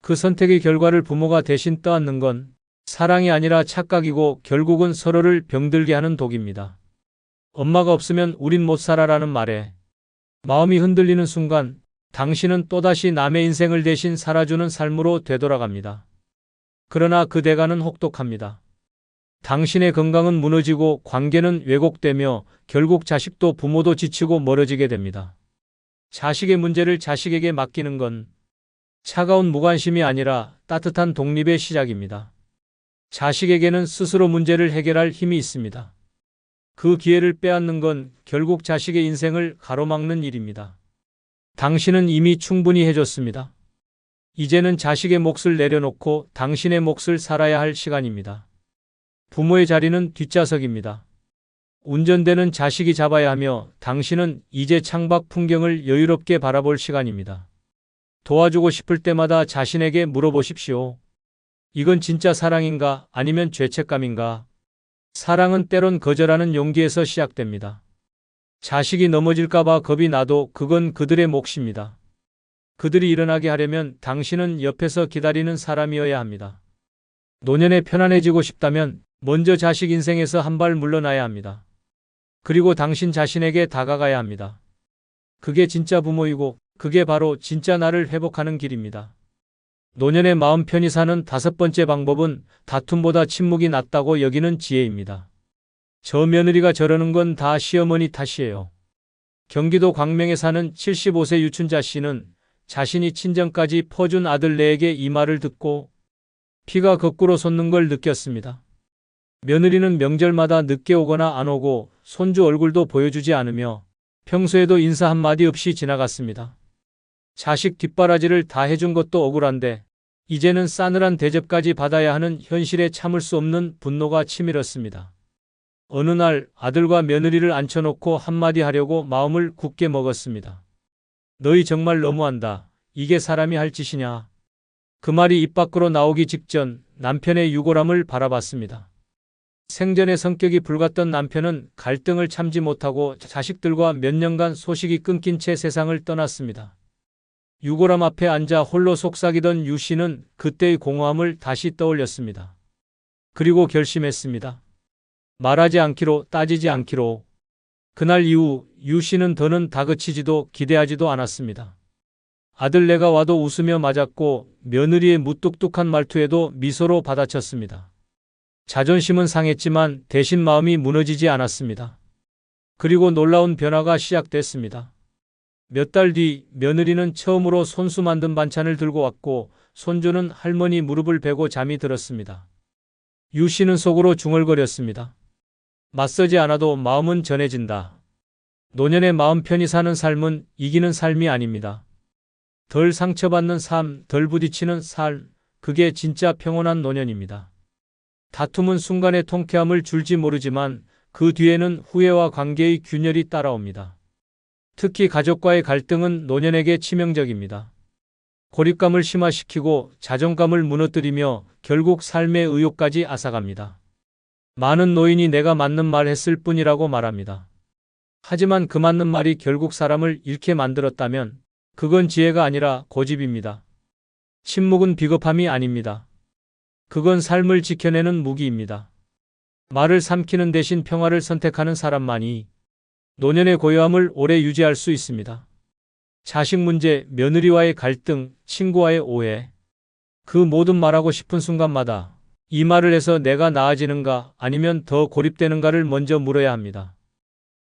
그 선택의 결과를 부모가 대신 떠안는 건 사랑이 아니라 착각이고 결국은 서로를 병들게 하는 독입니다. 엄마가 없으면 우린 못 살아라는 말에 마음이 흔들리는 순간 당신은 또다시 남의 인생을 대신 살아주는 삶으로 되돌아갑니다. 그러나 그 대가는 혹독합니다. 당신의 건강은 무너지고 관계는 왜곡되며 결국 자식도 부모도 지치고 멀어지게 됩니다. 자식의 문제를 자식에게 맡기는 건 차가운 무관심이 아니라 따뜻한 독립의 시작입니다. 자식에게는 스스로 문제를 해결할 힘이 있습니다. 그 기회를 빼앗는 건 결국 자식의 인생을 가로막는 일입니다. 당신은 이미 충분히 해줬습니다. 이제는 자식의 몫을 내려놓고 당신의 몫을 살아야 할 시간입니다. 부모의 자리는 뒷좌석입니다. 운전대는 자식이 잡아야 하며 당신은 이제 창밖 풍경을 여유롭게 바라볼 시간입니다. 도와주고 싶을 때마다 자신에게 물어보십시오. 이건 진짜 사랑인가 아니면 죄책감인가? 사랑은 때론 거절하는 용기에서 시작됩니다. 자식이 넘어질까봐 겁이 나도 그건 그들의 몫입니다. 그들이 일어나게 하려면 당신은 옆에서 기다리는 사람이어야 합니다. 노년에 편안해지고 싶다면 먼저 자식 인생에서 한 발 물러나야 합니다. 그리고 당신 자신에게 다가가야 합니다. 그게 진짜 부모이고 그게 바로 진짜 나를 회복하는 길입니다. 노년에 마음 편히 사는 5번째 방법은 다툼보다 침묵이 낫다고 여기는 지혜입니다. 저 며느리가 저러는 건 다 시어머니 탓이에요. 경기도 광명에 사는 75세 유춘자 씨는 자신이 친정까지 퍼준 아들네에게 이 말을 듣고 피가 거꾸로 솟는 걸 느꼈습니다. 며느리는 명절마다 늦게 오거나 안 오고 손주 얼굴도 보여주지 않으며 평소에도 인사 한마디 없이 지나갔습니다. 자식 뒷바라지를 다 해준 것도 억울한데 이제는 싸늘한 대접까지 받아야 하는 현실에 참을 수 없는 분노가 치밀었습니다. 어느 날 아들과 며느리를 앉혀놓고 한마디 하려고 마음을 굳게 먹었습니다. 너희 정말 너무한다. 이게 사람이 할 짓이냐. 그 말이 입 밖으로 나오기 직전 남편의 유골함을 바라봤습니다. 생전에 성격이 불같던 남편은 갈등을 참지 못하고 자식들과 몇 년간 소식이 끊긴 채 세상을 떠났습니다. 유골함 앞에 앉아 홀로 속삭이던 유 씨는 그때의 공허함을 다시 떠올렸습니다. 그리고 결심했습니다. 말하지 않기로, 따지지 않기로. 그날 이후 유 씨는 더는 다그치지도 기대하지도 않았습니다. 아들네가 와도 웃으며 맞았고 며느리의 무뚝뚝한 말투에도 미소로 받아쳤습니다. 자존심은 상했지만 대신 마음이 무너지지 않았습니다. 그리고 놀라운 변화가 시작됐습니다. 몇 달 뒤 며느리는 처음으로 손수 만든 반찬을 들고 왔고 손주는 할머니 무릎을 베고 잠이 들었습니다. 유 씨는 속으로 중얼거렸습니다. 맞서지 않아도 마음은 전해진다. 노년에 마음 편히 사는 삶은 이기는 삶이 아닙니다. 덜 상처받는 삶, 덜 부딪히는 삶, 그게 진짜 평온한 노년입니다. 다툼은 순간의 통쾌함을 줄지 모르지만 그 뒤에는 후회와 관계의 균열이 따라옵니다. 특히 가족과의 갈등은 노년에게 치명적입니다. 고립감을 심화시키고 자존감을 무너뜨리며 결국 삶의 의욕까지 앗아갑니다. 많은 노인이 내가 맞는 말 했을 뿐이라고 말합니다. 하지만 그 맞는 말이 결국 사람을 잃게 만들었다면 그건 지혜가 아니라 고집입니다. 침묵은 비겁함이 아닙니다. 그건 삶을 지켜내는 무기입니다. 말을 삼키는 대신 평화를 선택하는 사람만이 노년의 고요함을 오래 유지할 수 있습니다. 자식 문제, 며느리와의 갈등, 친구와의 오해. 그 모든 말하고 싶은 순간마다 이 말을 해서 내가 나아지는가 아니면 더 고립되는가를 먼저 물어야 합니다.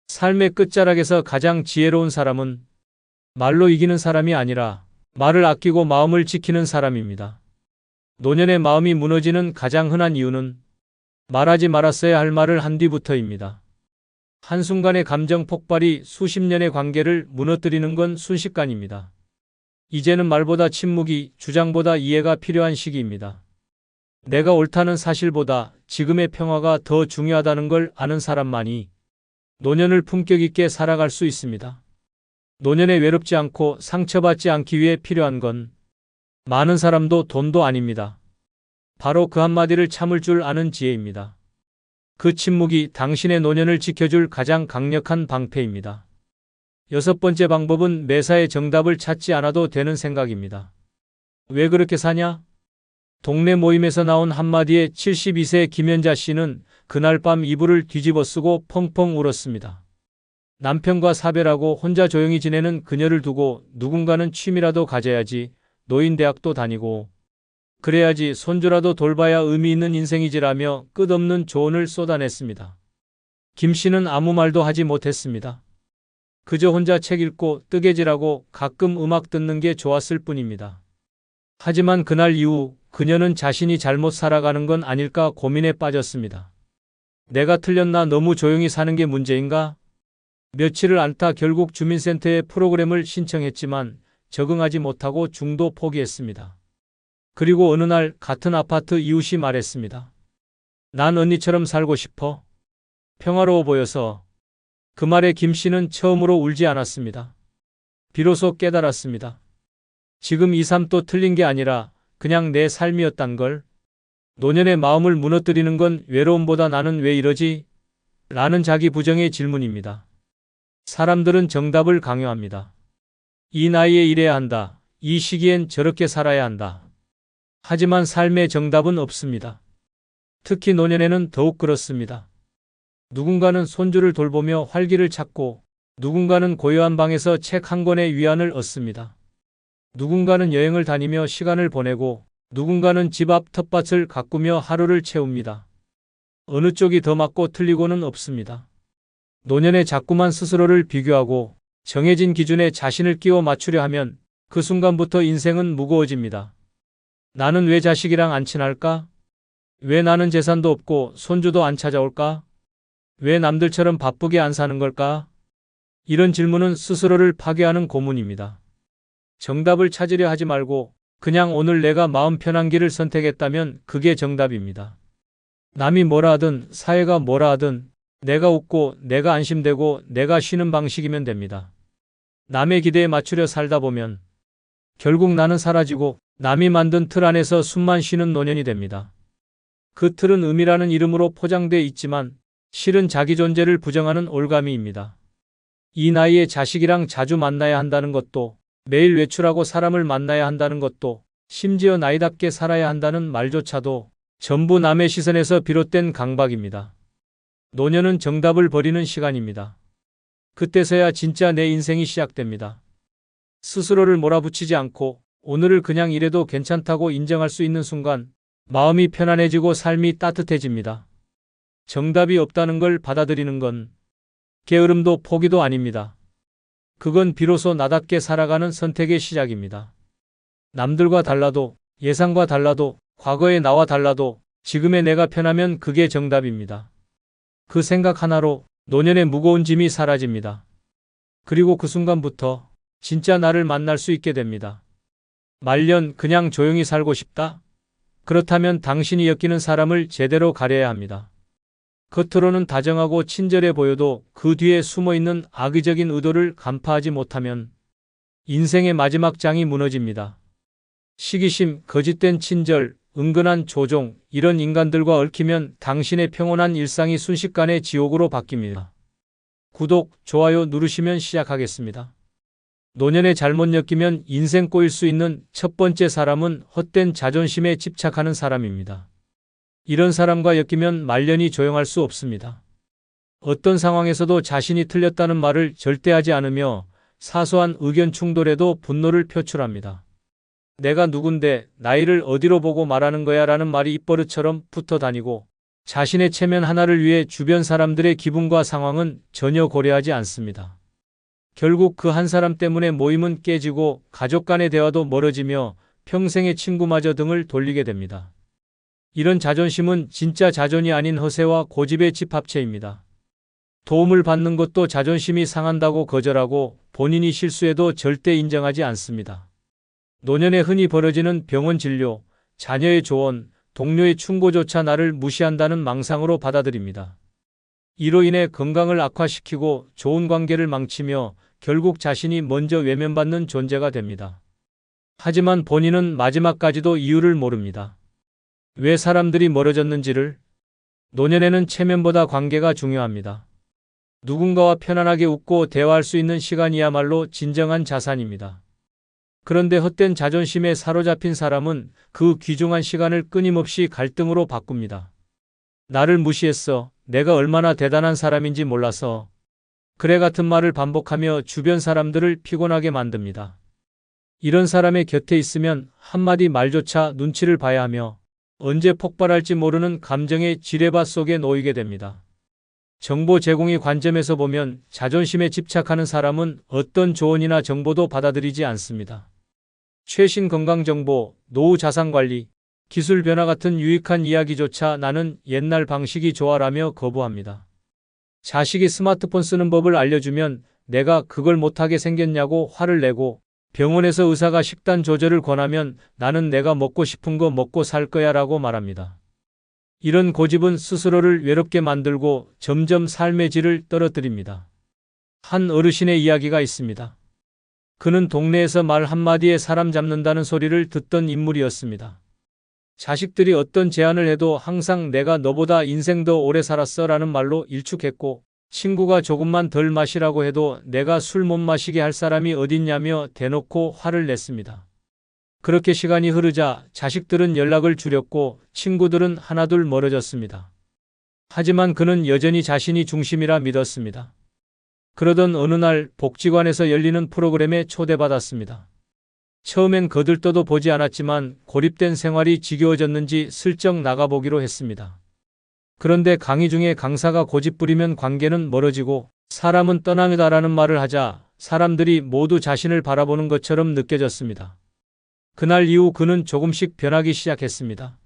삶의 끝자락에서 가장 지혜로운 사람은 말로 이기는 사람이 아니라 말을 아끼고 마음을 지키는 사람입니다. 노년의 마음이 무너지는 가장 흔한 이유는 말하지 말았어야 할 말을 한 뒤부터입니다. 한순간의 감정 폭발이 수십 년의 관계를 무너뜨리는 건 순식간입니다. 이제는 말보다 침묵이, 주장보다 이해가 필요한 시기입니다. 내가 옳다는 사실보다 지금의 평화가 더 중요하다는 걸 아는 사람만이 노년을 품격 있게 살아갈 수 있습니다. 노년에 외롭지 않고 상처받지 않기 위해 필요한 건 많은 사람도 돈도 아닙니다. 바로 그 한마디를 참을 줄 아는 지혜입니다. 그 침묵이 당신의 노년을 지켜줄 가장 강력한 방패입니다. 6번째 방법은 매사에 정답을 찾지 않아도 되는 생각입니다. 왜 그렇게 사냐? 동네 모임에서 나온 한마디에 72세 김연자 씨는 그날 밤 이불을 뒤집어 쓰고 펑펑 울었습니다. 남편과 사별하고 혼자 조용히 지내는 그녀를 두고 누군가는 취미라도 가져야지, 노인대학도 다니고 그래야지, 손주라도 돌봐야 의미 있는 인생이지라며 끝없는 조언을 쏟아냈습니다. 김 씨는 아무 말도 하지 못했습니다. 그저 혼자 책 읽고 뜨개질하고 가끔 음악 듣는 게 좋았을 뿐입니다. 하지만 그날 이후 그녀는 자신이 잘못 살아가는 건 아닐까 고민에 빠졌습니다. 내가 틀렸나? 너무 조용히 사는 게 문제인가? 며칠을 앓다 결국 주민센터에 프로그램을 신청했지만 적응하지 못하고 중도 포기했습니다. 그리고 어느 날 같은 아파트 이웃이 말했습니다. 난 언니처럼 살고 싶어. 평화로워 보여서. 그 말에 김 씨는 처음으로 울지 않았습니다. 비로소 깨달았습니다. 지금 이 삶도 틀린 게 아니라 그냥 내 삶이었단 걸. 노년의 마음을 무너뜨리는 건 외로움보다 나는 왜 이러지? 라는 자기 부정의 질문입니다. 사람들은 정답을 강요합니다. 이 나이에 이래야 한다. 이 시기엔 저렇게 살아야 한다. 하지만 삶의 정답은 없습니다. 특히 노년에는 더욱 그렇습니다. 누군가는 손주를 돌보며 활기를 찾고, 누군가는 고요한 방에서 책 한 권의 위안을 얻습니다. 누군가는 여행을 다니며 시간을 보내고, 누군가는 집 앞 텃밭을 가꾸며 하루를 채웁니다. 어느 쪽이 더 맞고 틀리고는 없습니다. 노년에 자꾸만 스스로를 비교하고 정해진 기준에 자신을 끼워 맞추려 하면 그 순간부터 인생은 무거워집니다. 나는 왜 자식이랑 안 친할까? 왜 나는 재산도 없고 손주도 안 찾아올까? 왜 남들처럼 바쁘게 안 사는 걸까? 이런 질문은 스스로를 파괴하는 고문입니다. 정답을 찾으려 하지 말고 그냥 오늘 내가 마음 편한 길을 선택했다면 그게 정답입니다. 남이 뭐라 하든 사회가 뭐라 하든 내가 웃고 내가 안심되고 내가 쉬는 방식이면 됩니다. 남의 기대에 맞추려 살다 보면 결국 나는 사라지고 남이 만든 틀 안에서 숨만 쉬는 노년이 됩니다. 그 틀은 의미라는 이름으로 포장돼 있지만 실은 자기 존재를 부정하는 올가미입니다. 이 나이에 자식이랑 자주 만나야 한다는 것도, 매일 외출하고 사람을 만나야 한다는 것도, 심지어 나이답게 살아야 한다는 말조차도 전부 남의 시선에서 비롯된 강박입니다. 노년은 정답을 버리는 시간입니다. 그때서야 진짜 내 인생이 시작됩니다. 스스로를 몰아붙이지 않고 오늘을 그냥 이래도 괜찮다고 인정할 수 있는 순간 마음이 편안해지고 삶이 따뜻해집니다. 정답이 없다는 걸 받아들이는 건 게으름도 포기도 아닙니다. 그건 비로소 나답게 살아가는 선택의 시작입니다. 남들과 달라도, 예상과 달라도, 과거의 나와 달라도 지금의 내가 편하면 그게 정답입니다. 그 생각 하나로 노년의 무거운 짐이 사라집니다. 그리고 그 순간부터 진짜 나를 만날 수 있게 됩니다. 말년 그냥 조용히 살고 싶다? 그렇다면 당신이 엮이는 사람을 제대로 가려야 합니다. 겉으로는 다정하고 친절해 보여도 그 뒤에 숨어있는 악의적인 의도를 간파하지 못하면 인생의 마지막 장이 무너집니다. 시기심, 거짓된 친절, 은근한 조종, 이런 인간들과 얽히면 당신의 평온한 일상이 순식간에 지옥으로 바뀝니다. 구독, 좋아요 누르시면 시작하겠습니다. 노년에 잘못 엮이면 인생 꼬일 수 있는 첫 번째 사람은 헛된 자존심에 집착하는 사람입니다. 이런 사람과 엮이면 말년이 조용할 수 없습니다. 어떤 상황에서도 자신이 틀렸다는 말을 절대 하지 않으며 사소한 의견 충돌에도 분노를 표출합니다. 내가 누군데 나이를 어디로 보고 말하는 거야 라는 말이 입버릇처럼 붙어 다니고 자신의 체면 하나를 위해 주변 사람들의 기분과 상황은 전혀 고려하지 않습니다. 결국 그 한 사람 때문에 모임은 깨지고 가족 간의 대화도 멀어지며 평생의 친구마저 등을 돌리게 됩니다. 이런 자존심은 진짜 자존이 아닌 허세와 고집의 집합체입니다. 도움을 받는 것도 자존심이 상한다고 거절하고 본인이 실수해도 절대 인정하지 않습니다. 노년에 흔히 벌어지는 병원 진료, 자녀의 조언, 동료의 충고조차 나를 무시한다는 망상으로 받아들입니다. 이로 인해 건강을 악화시키고 좋은 관계를 망치며 결국 자신이 먼저 외면받는 존재가 됩니다. 하지만 본인은 마지막까지도 이유를 모릅니다. 왜 사람들이 멀어졌는지를. 노년에는 체면보다 관계가 중요합니다. 누군가와 편안하게 웃고 대화할 수 있는 시간이야말로 진정한 자산입니다. 그런데 헛된 자존심에 사로잡힌 사람은 그 귀중한 시간을 끊임없이 갈등으로 바꿉니다. 나를 무시했어. 내가 얼마나 대단한 사람인지 몰라서. 그래 같은 말을 반복하며 주변 사람들을 피곤하게 만듭니다. 이런 사람의 곁에 있으면 한마디 말조차 눈치를 봐야 하며 언제 폭발할지 모르는 감정의 지뢰밭 속에 놓이게 됩니다. 정보 제공의 관점에서 보면 자존심에 집착하는 사람은 어떤 조언이나 정보도 받아들이지 않습니다. 최신 건강정보, 노후 자산관리, 기술 변화 같은 유익한 이야기조차 나는 옛날 방식이 좋아라며 거부합니다. 자식이 스마트폰 쓰는 법을 알려주면 내가 그걸 못하게 생겼냐고 화를 내고 병원에서 의사가 식단 조절을 권하면 나는 내가 먹고 싶은 거 먹고 살 거야 라고 말합니다. 이런 고집은 스스로를 외롭게 만들고 점점 삶의 질을 떨어뜨립니다. 한 어르신의 이야기가 있습니다. 그는 동네에서 말 한마디에 사람 잡는다는 소리를 듣던 인물이었습니다. 자식들이 어떤 제안을 해도 항상 내가 너보다 인생 더 오래 살았어 라는 말로 일축했고 친구가 조금만 덜 마시라고 해도 내가 술 못 마시게 할 사람이 어딨냐며 대놓고 화를 냈습니다. 그렇게 시간이 흐르자 자식들은 연락을 줄였고 친구들은 하나둘 멀어졌습니다. 하지만 그는 여전히 자신이 중심이라 믿었습니다. 그러던 어느 날 복지관에서 열리는 프로그램에 초대받았습니다. 처음엔 거들떠도 보지 않았지만 고립된 생활이 지겨워졌는지 슬쩍 나가보기로 했습니다. 그런데 강의 중에 강사가 고집부리면 관계는 멀어지고 사람은 떠나다라는 말을 하자 사람들이 모두 자신을 바라보는 것처럼 느껴졌습니다. 그날 이후 그는 조금씩 변하기 시작했습니다.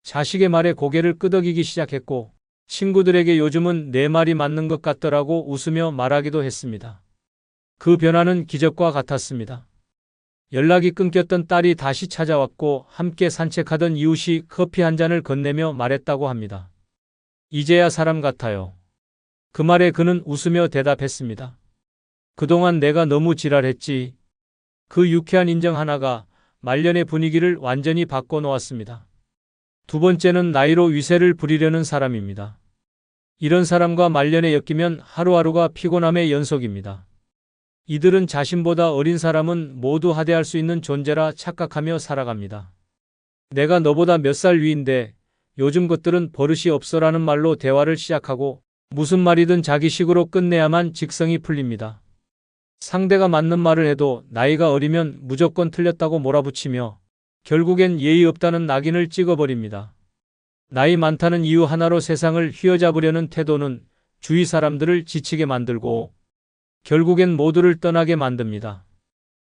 자식의 말에 고개를 끄덕이기 시작했고 친구들에게 요즘은 내 말이 맞는 것 같더라고 웃으며 말하기도 했습니다. 그 변화는 기적과 같았습니다. 연락이 끊겼던 딸이 다시 찾아왔고 함께 산책하던 이웃이 커피 한 잔을 건네며 말했다고 합니다. 이제야 사람 같아요. 그 말에 그는 웃으며 대답했습니다. 그동안 내가 너무 지랄했지. 그 유쾌한 인정 하나가 말년의 분위기를 완전히 바꿔놓았습니다. 두 번째는 나이로 위세를 부리려는 사람입니다. 이런 사람과 말년에 엮이면 하루하루가 피곤함의 연속입니다. 이들은 자신보다 어린 사람은 모두 하대할 수 있는 존재라 착각하며 살아갑니다. 내가 너보다 몇 살 위인데 요즘 것들은 버릇이 없어라는 말로 대화를 시작하고 무슨 말이든 자기 식으로 끝내야만 직성이 풀립니다. 상대가 맞는 말을 해도 나이가 어리면 무조건 틀렸다고 몰아붙이며 결국엔 예의 없다는 낙인을 찍어버립니다. 나이 많다는 이유 하나로 세상을 휘어잡으려는 태도는 주위 사람들을 지치게 만들고 결국엔 모두를 떠나게 만듭니다.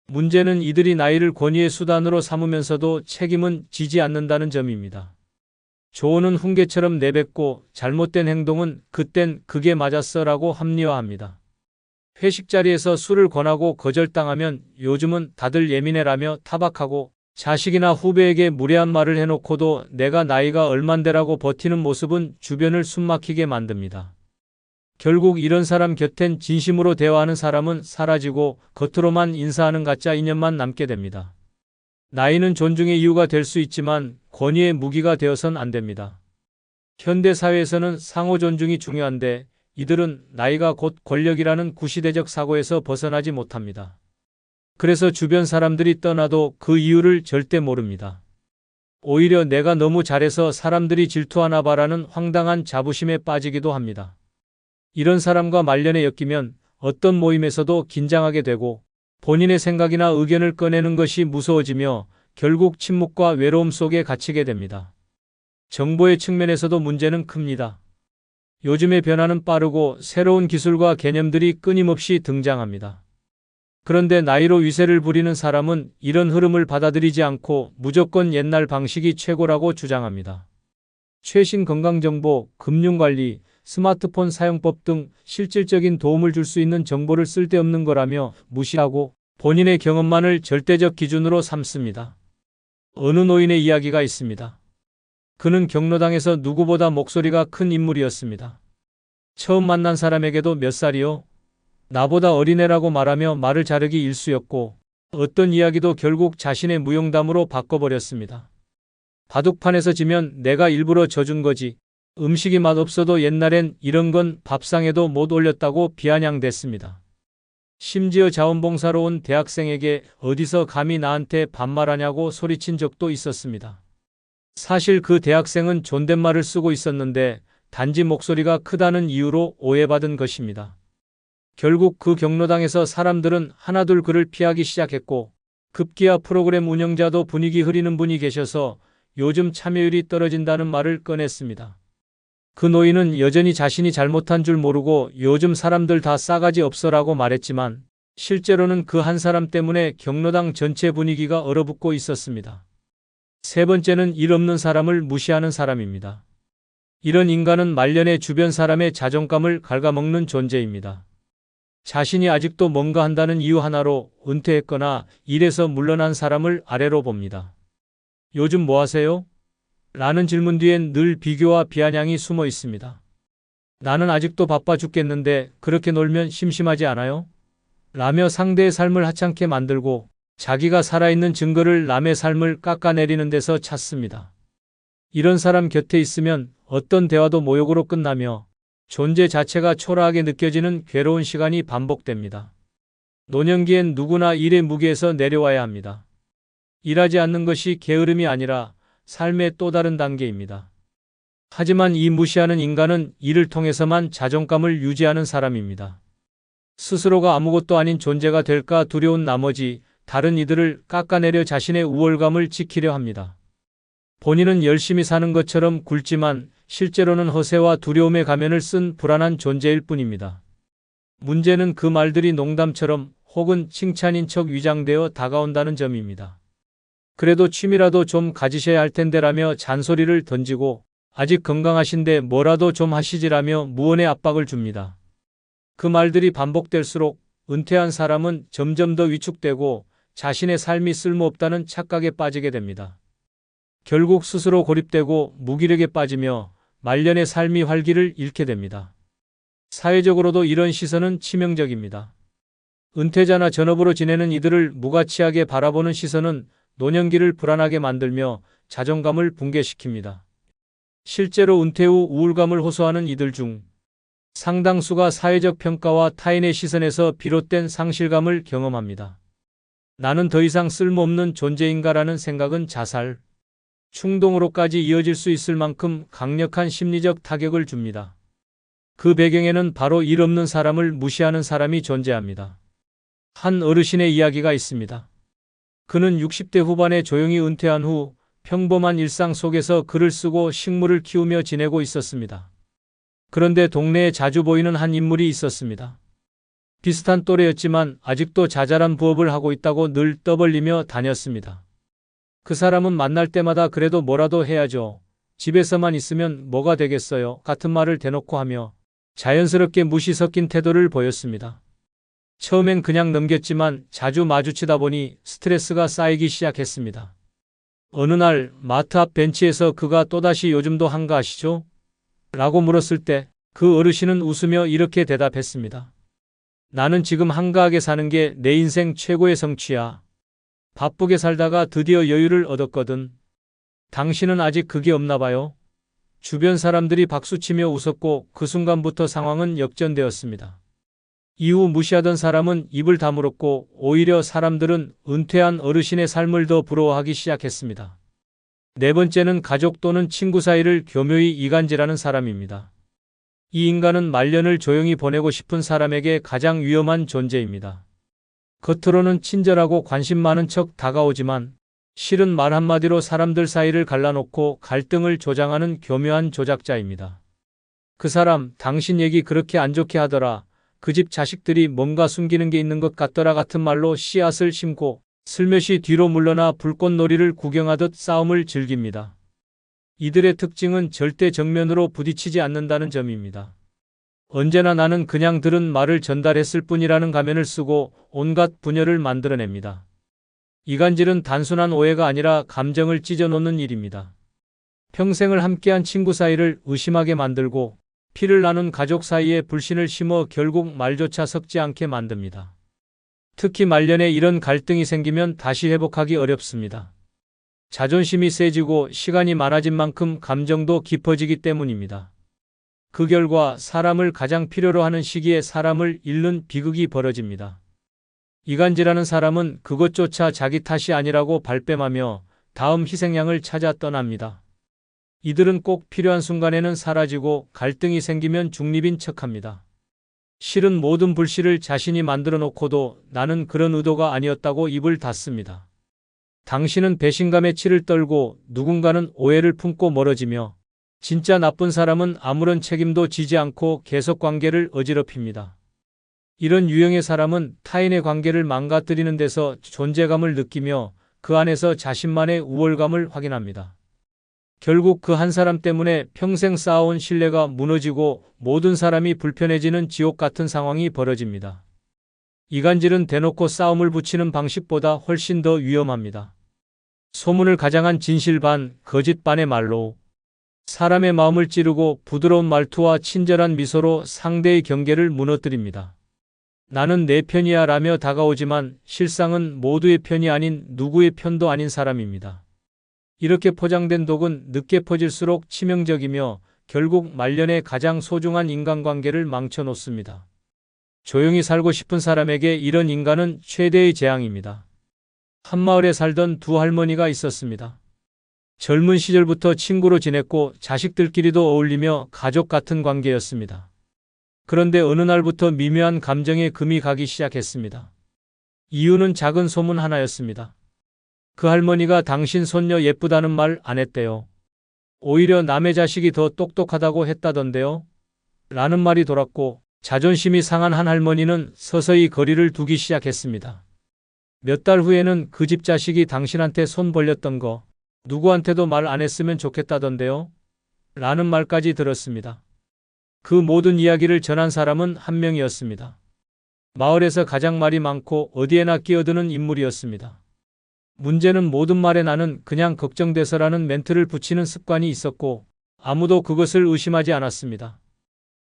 문제는 이들이 나이를 권위의 수단으로 삼으면서도 책임은 지지 않는다는 점입니다. 조언은 훈계처럼 내뱉고 잘못된 행동은 그땐 그게 맞았어 라고 합리화합니다. 회식 자리에서 술을 권하고 거절당하면 요즘은 다들 예민해라며 타박하고 자식이나 후배에게 무례한 말을 해놓고도 내가 나이가 얼만데라고 버티는 모습은 주변을 숨막히게 만듭니다. 결국 이런 사람 곁엔 진심으로 대화하는 사람은 사라지고 겉으로만 인사하는 가짜 인연만 남게 됩니다. 나이는 존중의 이유가 될 수 있지만 권위의 무기가 되어선 안 됩니다. 현대 사회에서는 상호 존중이 중요한데 이들은 나이가 곧 권력이라는 구시대적 사고에서 벗어나지 못합니다. 그래서 주변 사람들이 떠나도 그 이유를 절대 모릅니다. 오히려 내가 너무 잘해서 사람들이 질투하나 봐라는 황당한 자부심에 빠지기도 합니다. 이런 사람과 말년에 엮이면 어떤 모임에서도 긴장하게 되고 본인의 생각이나 의견을 꺼내는 것이 무서워지며 결국 침묵과 외로움 속에 갇히게 됩니다. 정보의 측면에서도 문제는 큽니다. 요즘의 변화는 빠르고 새로운 기술과 개념들이 끊임없이 등장합니다. 그런데 나이로 위세를 부리는 사람은 이런 흐름을 받아들이지 않고 무조건 옛날 방식이 최고라고 주장합니다. 최신 건강정보, 금융관리, 스마트폰 사용법 등 실질적인 도움을 줄 수 있는 정보를 쓸데없는 거라며 무시하고 본인의 경험만을 절대적 기준으로 삼습니다. 어느 노인의 이야기가 있습니다. 그는 경로당에서 누구보다 목소리가 큰 인물이었습니다. 처음 만난 사람에게도 몇 살이요? 나보다 어린애라고 말하며 말을 자르기 일쑤였고 어떤 이야기도 결국 자신의 무용담으로 바꿔버렸습니다. 바둑판에서 지면 내가 일부러 져준 거지. 음식이 맛없어도 옛날엔 이런 건 밥상에도 못 올렸다고 비아냥댔습니다. 심지어 자원봉사로 온 대학생에게 어디서 감히 나한테 반말하냐고 소리친 적도 있었습니다. 사실 그 대학생은 존댓말을 쓰고 있었는데 단지 목소리가 크다는 이유로 오해받은 것입니다. 결국 그 경로당에서 사람들은 하나둘 그를 피하기 시작했고 급기야 프로그램 운영자도 분위기 흐리는 분이 계셔서 요즘 참여율이 떨어진다는 말을 꺼냈습니다. 그 노인은 여전히 자신이 잘못한 줄 모르고 요즘 사람들 다 싸가지 없어라고 말했지만 실제로는 그 한 사람 때문에 경로당 전체 분위기가 얼어붙고 있었습니다. 세 번째는 일 없는 사람을 무시하는 사람입니다. 이런 인간은 말년에 주변 사람의 자존감을 갉아먹는 존재입니다. 자신이 아직도 뭔가 한다는 이유 하나로 은퇴했거나 일에서 물러난 사람을 아래로 봅니다. 요즘 뭐 하세요? 라는 질문 뒤엔 늘 비교와 비아냥이 숨어 있습니다. 나는 아직도 바빠 죽겠는데 그렇게 놀면 심심하지 않아요? 라며 상대의 삶을 하찮게 만들고 자기가 살아있는 증거를 남의 삶을 깎아내리는 데서 찾습니다. 이런 사람 곁에 있으면 어떤 대화도 모욕으로 끝나며 존재 자체가 초라하게 느껴지는 괴로운 시간이 반복됩니다. 노년기엔 누구나 일의 무게에서 내려와야 합니다. 일하지 않는 것이 게으름이 아니라 삶의 또 다른 단계입니다. 하지만 이 무시하는 인간은 일을 통해서만 자존감을 유지하는 사람입니다. 스스로가 아무것도 아닌 존재가 될까 두려운 나머지 다른 이들을 깎아내려 자신의 우월감을 지키려 합니다. 본인은 열심히 사는 것처럼 굴지만 실제로는 허세와 두려움의 가면을 쓴 불안한 존재일 뿐입니다. 문제는 그 말들이 농담처럼 혹은 칭찬인 척 위장되어 다가온다는 점입니다. 그래도 취미라도 좀 가지셔야 할 텐데라며 잔소리를 던지고 아직 건강하신데 뭐라도 좀 하시지라며 무언의 압박을 줍니다. 그 말들이 반복될수록 은퇴한 사람은 점점 더 위축되고 자신의 삶이 쓸모없다는 착각에 빠지게 됩니다. 결국 스스로 고립되고 무기력에 빠지며 말년의 삶이 활기를 잃게 됩니다. 사회적으로도 이런 시선은 치명적입니다. 은퇴자나 전업으로 지내는 이들을 무가치하게 바라보는 시선은 노년기를 불안하게 만들며 자존감을 붕괴시킵니다. 실제로 은퇴 후 우울감을 호소하는 이들 중 상당수가 사회적 평가와 타인의 시선에서 비롯된 상실감을 경험합니다. 나는 더 이상 쓸모없는 존재인가라는 생각은 자살, 충동으로까지 이어질 수 있을 만큼 강력한 심리적 타격을 줍니다. 그 배경에는 바로 일 없는 사람을 무시하는 사람이 존재합니다. 한 어르신의 이야기가 있습니다. 그는 60대 후반에 조용히 은퇴한 후 평범한 일상 속에서 글을 쓰고 식물을 키우며 지내고 있었습니다. 그런데 동네에 자주 보이는 한 인물이 있었습니다. 비슷한 또래였지만 아직도 자잘한 부업을 하고 있다고 늘 떠벌리며 다녔습니다. 그 사람은 만날 때마다 그래도 뭐라도 해야죠. 집에서만 있으면 뭐가 되겠어요. 같은 말을 대놓고 하며 자연스럽게 무시 섞인 태도를 보였습니다. 처음엔 그냥 넘겼지만 자주 마주치다 보니 스트레스가 쌓이기 시작했습니다. 어느 날 마트 앞 벤치에서 그가 또다시 요즘도 한가하시죠? 라고 물었을 때 그 어르신은 웃으며 이렇게 대답했습니다. 나는 지금 한가하게 사는 게 내 인생 최고의 성취야. 바쁘게 살다가 드디어 여유를 얻었거든. 당신은 아직 그게 없나 봐요. 주변 사람들이 박수치며 웃었고 그 순간부터 상황은 역전되었습니다. 이후 무시하던 사람은 입을 다물었고 오히려 사람들은 은퇴한 어르신의 삶을 더 부러워하기 시작했습니다. 네 번째는 가족 또는 친구 사이를 교묘히 이간질하는 사람입니다. 이 인간은 말년을 조용히 보내고 싶은 사람에게 가장 위험한 존재입니다. 겉으로는 친절하고 관심 많은 척 다가오지만 실은 말 한마디로 사람들 사이를 갈라놓고 갈등을 조장하는 교묘한 조작자입니다. 그 사람, 당신 얘기 그렇게 안 좋게 하더라. 그 집 자식들이 뭔가 숨기는 게 있는 것 같더라 같은 말로 씨앗을 심고 슬며시 뒤로 물러나 불꽃놀이를 구경하듯 싸움을 즐깁니다. 이들의 특징은 절대 정면으로 부딪히지 않는다는 점입니다. 언제나 나는 그냥 들은 말을 전달했을 뿐이라는 가면을 쓰고 온갖 분열을 만들어냅니다. 이간질은 단순한 오해가 아니라 감정을 찢어놓는 일입니다. 평생을 함께한 친구 사이를 의심하게 만들고 피를 나눈 가족 사이에 불신을 심어 결국 말조차 섞지 않게 만듭니다. 특히 말년에 이런 갈등이 생기면 다시 회복하기 어렵습니다. 자존심이 세지고 시간이 많아진 만큼 감정도 깊어지기 때문입니다. 그 결과 사람을 가장 필요로 하는 시기에 사람을 잃는 비극이 벌어집니다. 이간질하는 사람은 그것조차 자기 탓이 아니라고 발뺌하며 다음 희생양을 찾아 떠납니다. 이들은 꼭 필요한 순간에는 사라지고 갈등이 생기면 중립인 척합니다. 실은 모든 불씨를 자신이 만들어 놓고도 나는 그런 의도가 아니었다고 입을 닫습니다. 당신은 배신감에 치를 떨고 누군가는 오해를 품고 멀어지며 진짜 나쁜 사람은 아무런 책임도 지지 않고 계속 관계를 어지럽힙니다. 이런 유형의 사람은 타인의 관계를 망가뜨리는 데서 존재감을 느끼며 그 안에서 자신만의 우월감을 확인합니다. 결국 그 한 사람 때문에 평생 쌓아온 신뢰가 무너지고 모든 사람이 불편해지는 지옥 같은 상황이 벌어집니다. 이간질은 대놓고 싸움을 붙이는 방식보다 훨씬 더 위험합니다. 소문을 가장한 진실 반, 거짓 반의 말로 사람의 마음을 찌르고 부드러운 말투와 친절한 미소로 상대의 경계를 무너뜨립니다. 나는 내 편이야 라며 다가오지만 실상은 모두의 편이 아닌 누구의 편도 아닌 사람입니다. 이렇게 포장된 독은 늦게 퍼질수록 치명적이며 결국 말년에 가장 소중한 인간관계를 망쳐놓습니다. 조용히 살고 싶은 사람에게 이런 인간은 최대의 재앙입니다. 한 마을에 살던 두 할머니가 있었습니다. 젊은 시절부터 친구로 지냈고 자식들끼리도 어울리며 가족 같은 관계였습니다. 그런데 어느 날부터 미묘한 감정에 금이 가기 시작했습니다. 이유는 작은 소문 하나였습니다. 그 할머니가 당신 손녀 예쁘다는 말 안 했대요. 오히려 남의 자식이 더 똑똑하다고 했다던데요. 라는 말이 돌았고 자존심이 상한 한 할머니는 서서히 거리를 두기 시작했습니다. 몇 달 후에는 그 집 자식이 당신한테 손 벌렸던 거 누구한테도 말 안 했으면 좋겠다던데요. 라는 말까지 들었습니다. 그 모든 이야기를 전한 사람은 한 명이었습니다. 마을에서 가장 말이 많고 어디에나 끼어드는 인물이었습니다. 문제는 모든 말에 나는 그냥 걱정돼서라는 멘트를 붙이는 습관이 있었고 아무도 그것을 의심하지 않았습니다.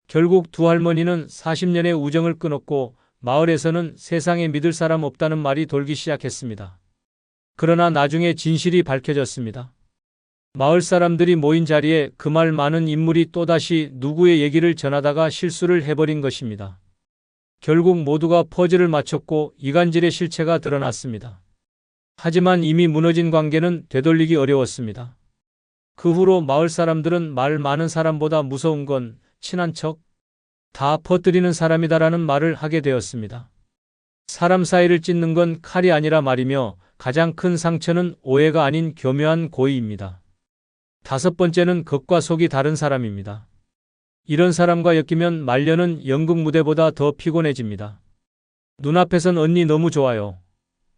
결국 두 할머니는 40년의 우정을 끊었고 마을에서는 세상에 믿을 사람 없다는 말이 돌기 시작했습니다. 그러나 나중에 진실이 밝혀졌습니다. 마을 사람들이 모인 자리에 그 말 많은 인물이 또다시 누구의 얘기를 전하다가 실수를 해버린 것입니다. 결국 모두가 퍼즐을 맞췄고 이간질의 실체가 드러났습니다. 하지만 이미 무너진 관계는 되돌리기 어려웠습니다. 그 후로 마을 사람들은 말 많은 사람보다 무서운 건 친한 척 다 퍼뜨리는 사람이다라는 말을 하게 되었습니다. 사람 사이를 찢는 건 칼이 아니라 말이며 가장 큰 상처는 오해가 아닌 교묘한 고의입니다. 다섯 번째는 겉과 속이 다른 사람입니다. 이런 사람과 엮이면 말년은 연극 무대보다 더 피곤해집니다. 눈앞에선 언니 너무 좋아요.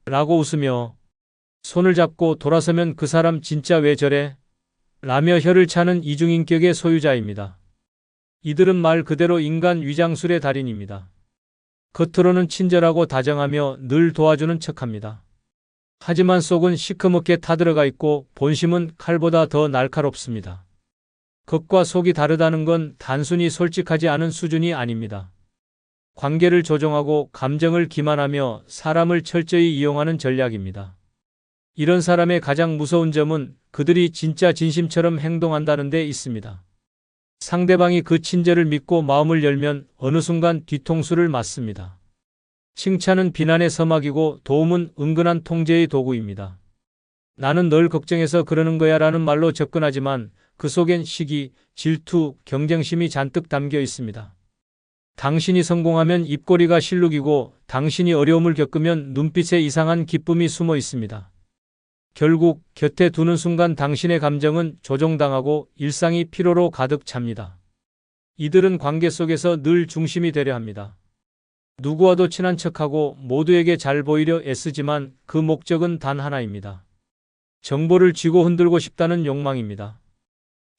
라고 웃으며 손을 잡고 돌아서면 그 사람 진짜 왜 저래? 라며 혀를 차는 이중인격의 소유자입니다. 이들은 말 그대로 인간 위장술의 달인입니다. 겉으로는 친절하고 다정하며 늘 도와주는 척합니다. 하지만 속은 시커멓게 타들어가 있고 본심은 칼보다 더 날카롭습니다. 겉과 속이 다르다는 건 단순히 솔직하지 않은 수준이 아닙니다. 관계를 조종하고 감정을 기만하며 사람을 철저히 이용하는 전략입니다. 이런 사람의 가장 무서운 점은 그들이 진짜 진심처럼 행동한다는 데 있습니다. 상대방이 그 친절을 믿고 마음을 열면 어느 순간 뒤통수를 맞습니다. 칭찬은 비난의 서막이고 도움은 은근한 통제의 도구입니다. 나는 널 걱정해서 그러는 거야 라는 말로 접근하지만 그 속엔 시기, 질투, 경쟁심이 잔뜩 담겨 있습니다. 당신이 성공하면 입꼬리가 실룩이고 당신이 어려움을 겪으면 눈빛에 이상한 기쁨이 숨어 있습니다. 결국 곁에 두는 순간 당신의 감정은 조종당하고 일상이 피로로 가득 찹니다. 이들은 관계 속에서 늘 중심이 되려 합니다. 누구와도 친한 척하고 모두에게 잘 보이려 애쓰지만 그 목적은 단 하나입니다. 정보를 쥐고 흔들고 싶다는 욕망입니다.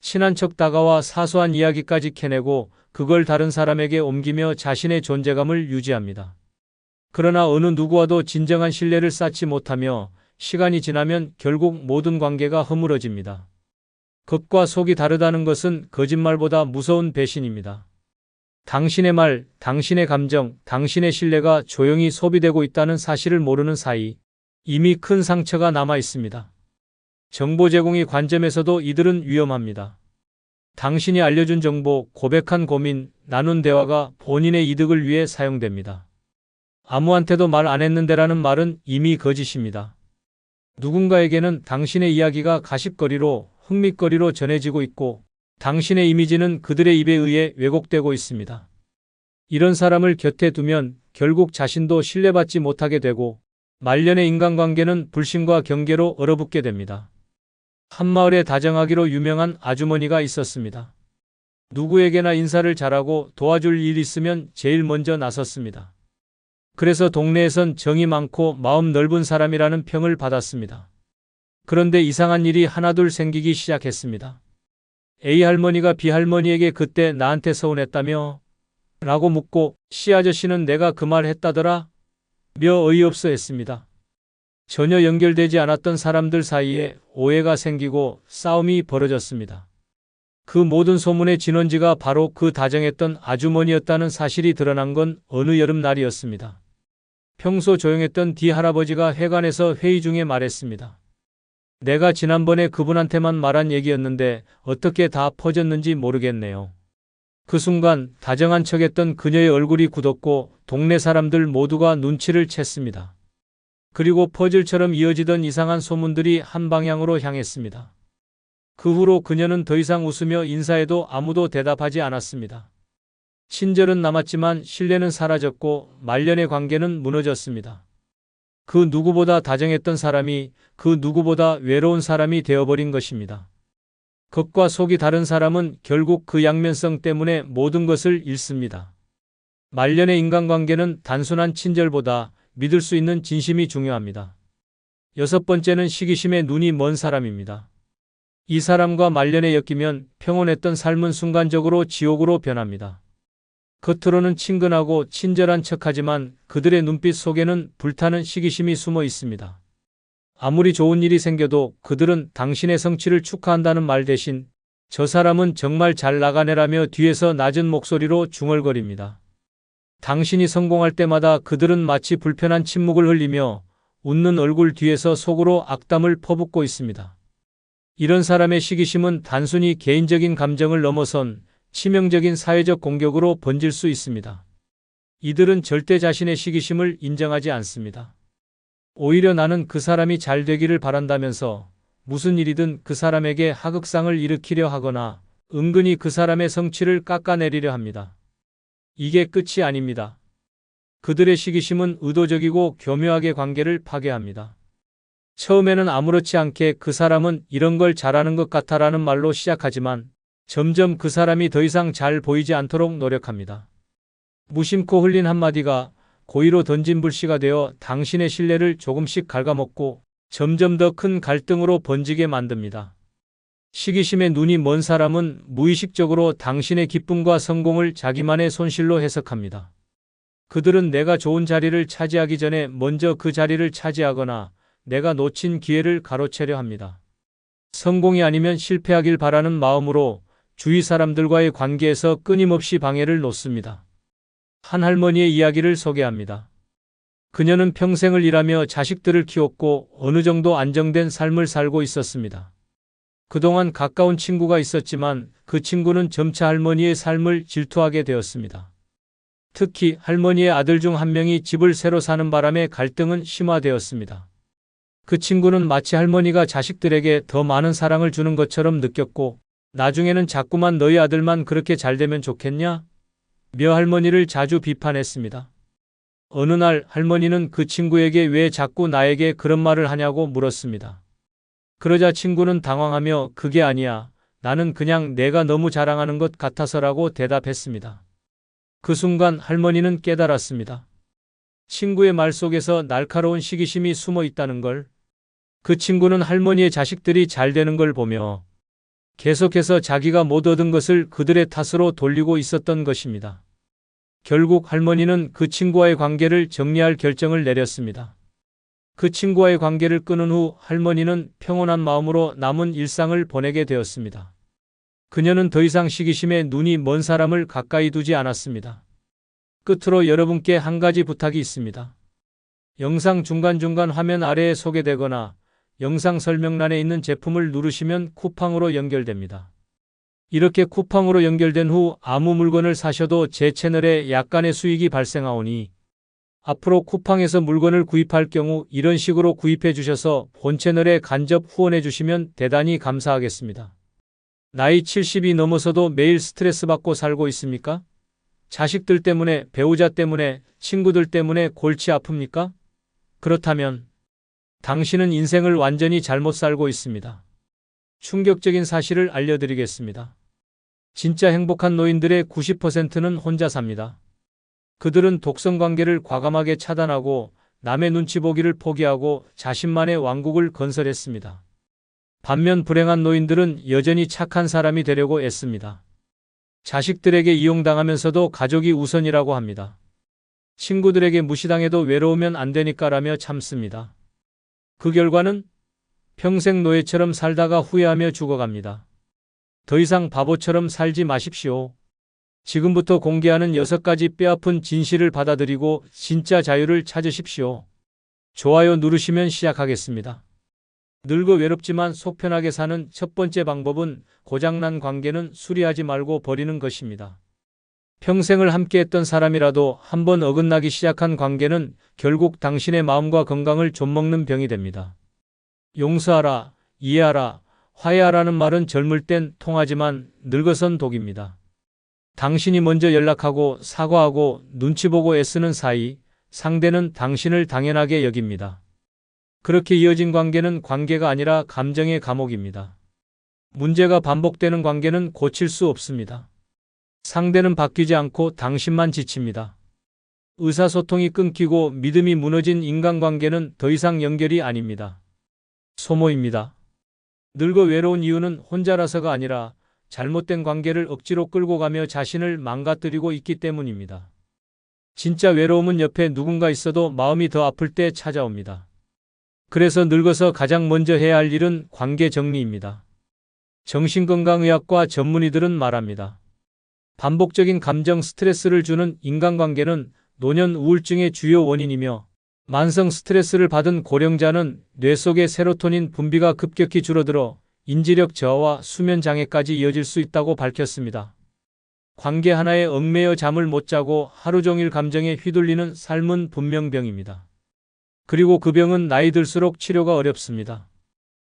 친한 척 다가와 사소한 이야기까지 캐내고 그걸 다른 사람에게 옮기며 자신의 존재감을 유지합니다. 그러나 어느 누구와도 진정한 신뢰를 쌓지 못하며 시간이 지나면 결국 모든 관계가 허물어집니다. 겉과 속이 다르다는 것은 거짓말보다 무서운 배신입니다. 당신의 말, 당신의 감정, 당신의 신뢰가 조용히 소비되고 있다는 사실을 모르는 사이 이미 큰 상처가 남아 있습니다. 정보 제공의 관점에서도 이들은 위험합니다. 당신이 알려준 정보, 고백한 고민, 나눈 대화가 본인의 이득을 위해 사용됩니다. 아무한테도 말 안 했는데라는 말은 이미 거짓입니다. 누군가에게는 당신의 이야기가 가십거리로, 흥밋거리로 전해지고 있고 당신의 이미지는 그들의 입에 의해 왜곡되고 있습니다. 이런 사람을 곁에 두면 결국 자신도 신뢰받지 못하게 되고 말년의 인간관계는 불신과 경계로 얼어붙게 됩니다. 한마을에 다정하기로 유명한 아주머니가 있었습니다. 누구에게나 인사를 잘하고 도와줄 일 있으면 제일 먼저 나섰습니다. 그래서 동네에선 정이 많고 마음 넓은 사람이라는 평을 받았습니다. 그런데 이상한 일이 하나둘 생기기 시작했습니다. A 할머니가 B 할머니에게 그때 나한테 서운했다며? 라고 묻고 C 아저씨는 내가 그 말 했다더라? 며 어이없어 했습니다. 전혀 연결되지 않았던 사람들 사이에 오해가 생기고 싸움이 벌어졌습니다. 그 모든 소문의 진원지가 바로 그 다정했던 아주머니였다는 사실이 드러난 건 어느 여름날이었습니다. 평소 조용했던 D 할아버지가 회관에서 회의 중에 말했습니다. 내가 지난번에 그분한테만 말한 얘기였는데 어떻게 다 퍼졌는지 모르겠네요. 그 순간 다정한 척했던 그녀의 얼굴이 굳었고 동네 사람들 모두가 눈치를 챘습니다. 그리고 퍼즐처럼 이어지던 이상한 소문들이 한 방향으로 향했습니다. 그 후로 그녀는 더 이상 웃으며 인사해도 아무도 대답하지 않았습니다. 친절은 남았지만 신뢰는 사라졌고 말년의 관계는 무너졌습니다. 그 누구보다 다정했던 사람이 그 누구보다 외로운 사람이 되어버린 것입니다. 겉과 속이 다른 사람은 결국 그 양면성 때문에 모든 것을 잃습니다. 말년의 인간관계는 단순한 친절보다 믿을 수 있는 진심이 중요합니다. 6번째는 시기심에 눈이 먼 사람입니다. 이 사람과 말년에 엮이면 평온했던 삶은 순간적으로 지옥으로 변합니다. 겉으로는 친근하고 친절한 척하지만 그들의 눈빛 속에는 불타는 시기심이 숨어 있습니다. 아무리 좋은 일이 생겨도 그들은 당신의 성취를 축하한다는 말 대신 저 사람은 정말 잘 나가네라며 뒤에서 낮은 목소리로 중얼거립니다. 당신이 성공할 때마다 그들은 마치 불편한 침묵을 흘리며 웃는 얼굴 뒤에서 속으로 악담을 퍼붓고 있습니다. 이런 사람의 시기심은 단순히 개인적인 감정을 넘어선 치명적인 사회적 공격으로 번질 수 있습니다. 이들은 절대 자신의 시기심을 인정하지 않습니다. 오히려 나는 그 사람이 잘 되기를 바란다면서 무슨 일이든 그 사람에게 하극상을 일으키려 하거나 은근히 그 사람의 성취를 깎아내리려 합니다. 이게 끝이 아닙니다. 그들의 시기심은 의도적이고 교묘하게 관계를 파괴합니다. 처음에는 아무렇지 않게 그 사람은 이런 걸 잘하는 것 같아라는 말로 시작하지만 점점 그 사람이 더 이상 잘 보이지 않도록 노력합니다. 무심코 흘린 한마디가 고의로 던진 불씨가 되어 당신의 신뢰를 조금씩 갉아먹고 점점 더 큰 갈등으로 번지게 만듭니다. 시기심에 눈이 먼 사람은 무의식적으로 당신의 기쁨과 성공을 자기만의 손실로 해석합니다. 그들은 내가 좋은 자리를 차지하기 전에 먼저 그 자리를 차지하거나 내가 놓친 기회를 가로채려 합니다. 성공이 아니면 실패하길 바라는 마음으로 주위 사람들과의 관계에서 끊임없이 방해를 놓습니다. 한 할머니의 이야기를 소개합니다. 그녀는 평생을 일하며 자식들을 키웠고 어느 정도 안정된 삶을 살고 있었습니다. 그동안 가까운 친구가 있었지만 그 친구는 점차 할머니의 삶을 질투하게 되었습니다. 특히 할머니의 아들 중 한 명이 집을 새로 사는 바람에 갈등은 심화되었습니다. 그 친구는 마치 할머니가 자식들에게 더 많은 사랑을 주는 것처럼 느꼈고 나중에는 자꾸만 너희 아들만 그렇게 잘 되면 좋겠냐? 며 할머니를 자주 비판했습니다. 어느 날 할머니는 그 친구에게 왜 자꾸 나에게 그런 말을 하냐고 물었습니다. 그러자 친구는 당황하며 그게 아니야. 나는 그냥 내가 너무 자랑하는 것 같아서라고 대답했습니다. 그 순간 할머니는 깨달았습니다. 친구의 말 속에서 날카로운 시기심이 숨어 있다는 걸. 그 친구는 할머니의 자식들이 잘 되는 걸 보며 계속해서 자기가 못 얻은 것을 그들의 탓으로 돌리고 있었던 것입니다. 결국 할머니는 그 친구와의 관계를 정리할 결정을 내렸습니다. 그 친구와의 관계를 끊은 후 할머니는 평온한 마음으로 남은 일상을 보내게 되었습니다. 그녀는 더 이상 시기심에 눈이 먼 사람을 가까이 두지 않았습니다. 끝으로 여러분께 한 가지 부탁이 있습니다. 영상 중간중간 화면 아래에 소개되거나 영상 설명란에 있는 제품을 누르시면 쿠팡으로 연결됩니다. 이렇게 쿠팡으로 연결된 후 아무 물건을 사셔도 제 채널에 약간의 수익이 발생하오니 앞으로 쿠팡에서 물건을 구입할 경우 이런 식으로 구입해 주셔서 본 채널에 간접 후원해 주시면 대단히 감사하겠습니다. 나이 70이 넘어서도 매일 스트레스 받고 살고 있습니까? 자식들 때문에, 배우자 때문에, 친구들 때문에 골치 아픕니까? 그렇다면 당신은 인생을 완전히 잘못 살고 있습니다. 충격적인 사실을 알려드리겠습니다. 진짜 행복한 노인들의 90%는 혼자 삽니다. 그들은 독성관계를 과감하게 차단하고 남의 눈치 보기를 포기하고 자신만의 왕국을 건설했습니다. 반면 불행한 노인들은 여전히 착한 사람이 되려고 애씁니다. 자식들에게 이용당하면서도 가족이 우선이라고 합니다. 친구들에게 무시당해도 외로우면 안 되니까라며 참습니다. 그 결과는 평생 노예처럼 살다가 후회하며 죽어갑니다. 더 이상 바보처럼 살지 마십시오. 지금부터 공개하는 6가지 뼈아픈 진실을 받아들이고 진짜 자유를 찾으십시오. 좋아요 누르시면 시작하겠습니다. 늙어 외롭지만 속 편하게 사는 첫 번째 방법은 고장난 관계는 수리하지 말고 버리는 것입니다. 평생을 함께했던 사람이라도 한번 어긋나기 시작한 관계는 결국 당신의 마음과 건강을 좀먹는 병이 됩니다. 용서하라, 이해하라, 화해하라는 말은 젊을 땐 통하지만 늙어선 독입니다. 당신이 먼저 연락하고 사과하고 눈치 보고 애쓰는 사이 상대는 당신을 당연하게 여깁니다. 그렇게 이어진 관계는 관계가 아니라 감정의 감옥입니다. 문제가 반복되는 관계는 고칠 수 없습니다. 상대는 바뀌지 않고 당신만 지칩니다. 의사소통이 끊기고 믿음이 무너진 인간관계는 더 이상 연결이 아닙니다. 소모입니다. 늙어 외로운 이유는 혼자라서가 아니라 잘못된 관계를 억지로 끌고 가며 자신을 망가뜨리고 있기 때문입니다. 진짜 외로움은 옆에 누군가 있어도 마음이 더 아플 때 찾아옵니다. 그래서 늙어서 가장 먼저 해야 할 일은 관계 정리입니다. 정신건강의학과 전문의들은 말합니다. 반복적인 감정 스트레스를 주는 인간관계는 노년 우울증의 주요 원인이며 만성 스트레스를 받은 고령자는 뇌 속의 세로토닌 분비가 급격히 줄어들어 인지력 저하와 수면 장애까지 이어질 수 있다고 밝혔습니다. 관계 하나에 얽매여 잠을 못 자고 하루 종일 감정에 휘둘리는 삶은 분명 병입니다. 그리고 그 병은 나이 들수록 치료가 어렵습니다.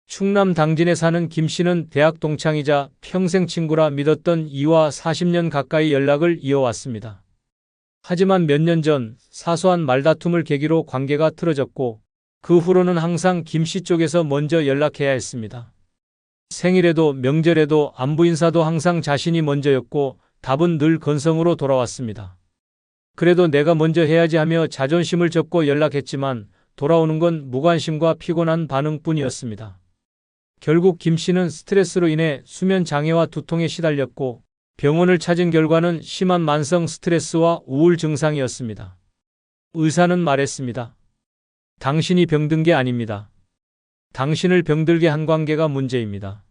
충남 당진에 사는 김 씨는 대학 동창이자 평생 친구라 믿었던 이와 40년 가까이 연락을 이어왔습니다. 하지만 몇 년 전 사소한 말다툼을 계기로 관계가 틀어졌고 그 후로는 항상 김 씨 쪽에서 먼저 연락해야 했습니다. 생일에도 명절에도 안부 인사도 항상 자신이 먼저였고 답은 늘 건성으로 돌아왔습니다. 그래도 내가 먼저 해야지 하며 자존심을 접고 연락했지만 돌아오는 건 무관심과 피곤한 반응뿐이었습니다. 결국 김 씨는 스트레스로 인해 수면 장애와 두통에 시달렸고 병원을 찾은 결과는 심한 만성 스트레스와 우울 증상이었습니다. 의사는 말했습니다. 당신이 병든 게 아닙니다. 당신을 병들게 한 관계가 문제입니다.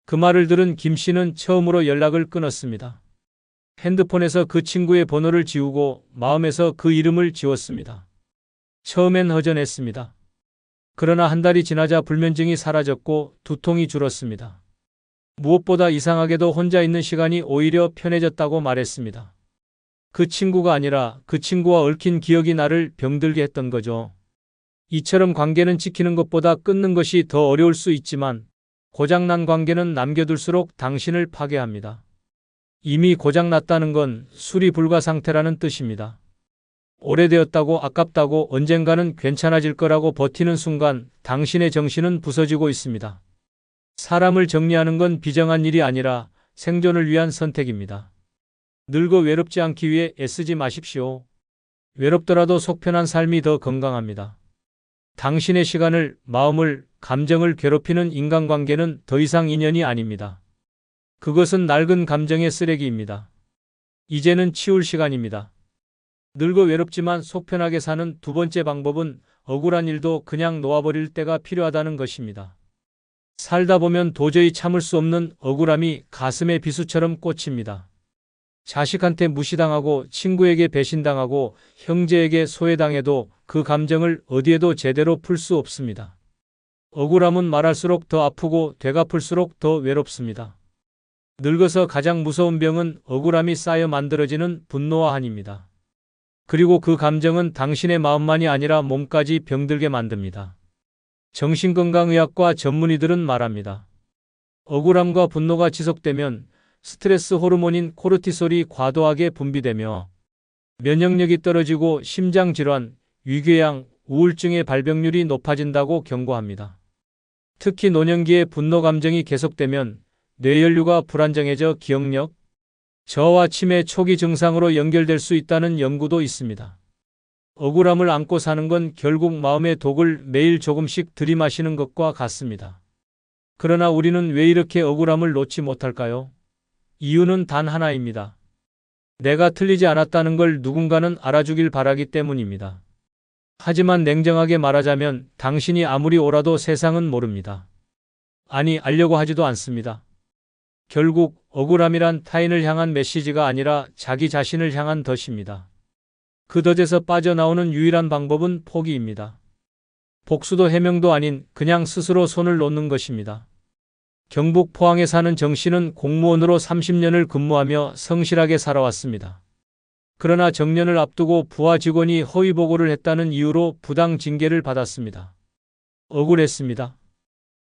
그 말을 들은 김 씨는 처음으로 연락을 끊었습니다. 핸드폰에서 그 친구의 번호를 지우고 마음에서 그 이름을 지웠습니다. 처음엔 허전했습니다. 그러나 한 달이 지나자 불면증이 사라졌고 두통이 줄었습니다. 무엇보다 이상하게도 혼자 있는 시간이 오히려 편해졌다고 말했습니다. 그 친구가 아니라 그 친구와 얽힌 기억이 나를 병들게 했던 거죠. 이처럼 관계는 지키는 것보다 끊는 것이 더 어려울 수 있지만 고장난 관계는 남겨둘수록 당신을 파괴합니다. 이미 고장났다는 건 수리 불가 상태라는 뜻입니다. 오래되었다고 아깝다고 언젠가는 괜찮아질 거라고 버티는 순간 당신의 정신은 부서지고 있습니다. 사람을 정리하는 건 비정한 일이 아니라 생존을 위한 선택입니다. 늙어 외롭지 않기 위해 애쓰지 마십시오. 외롭더라도 속 편한 삶이 더 건강합니다. 당신의 시간을, 마음을, 감정을 괴롭히는 인간관계는 더 이상 인연이 아닙니다. 그것은 낡은 감정의 쓰레기입니다. 이제는 치울 시간입니다. 늙어 외롭지만 속 편하게 사는 두 번째 방법은 억울한 일도 그냥 놓아버릴 때가 필요하다는 것입니다. 살다 보면 도저히 참을 수 없는 억울함이 가슴에 비수처럼 꽂힙니다. 자식한테 무시당하고 친구에게 배신당하고 형제에게 소외당해도 그 감정을 어디에도 제대로 풀 수 없습니다. 억울함은 말할수록 더 아프고 되갚을수록 더 외롭습니다. 늙어서 가장 무서운 병은 억울함이 쌓여 만들어지는 분노와 한입니다. 그리고 그 감정은 당신의 마음만이 아니라 몸까지 병들게 만듭니다. 정신건강의학과 전문의들은 말합니다. 억울함과 분노가 지속되면 스트레스 호르몬인 코르티솔이 과도하게 분비되며 면역력이 떨어지고 심장질환, 위궤양, 우울증의 발병률이 높아진다고 경고합니다. 특히 노년기에 분노 감정이 계속되면 뇌연류가 불안정해져 기억력, 저하 치매 초기 증상으로 연결될 수 있다는 연구도 있습니다. 억울함을 안고 사는 건 결국 마음의 독을 매일 조금씩 들이마시는 것과 같습니다. 그러나 우리는 왜 이렇게 억울함을 놓지 못할까요? 이유는 단 하나입니다. 내가 틀리지 않았다는 걸 누군가는 알아주길 바라기 때문입니다. 하지만 냉정하게 말하자면 당신이 아무리 옳아도 세상은 모릅니다. 아니, 알려고 하지도 않습니다. 결국 억울함이란 타인을 향한 메시지가 아니라 자기 자신을 향한 덫입니다. 그 덫에서 빠져나오는 유일한 방법은 포기입니다. 복수도 해명도 아닌 그냥 스스로 손을 놓는 것입니다. 경북 포항에 사는 정 씨는 공무원으로 30년을 근무하며 성실하게 살아왔습니다. 그러나 정년을 앞두고 부하 직원이 허위 보고를 했다는 이유로 부당 징계를 받았습니다. 억울했습니다.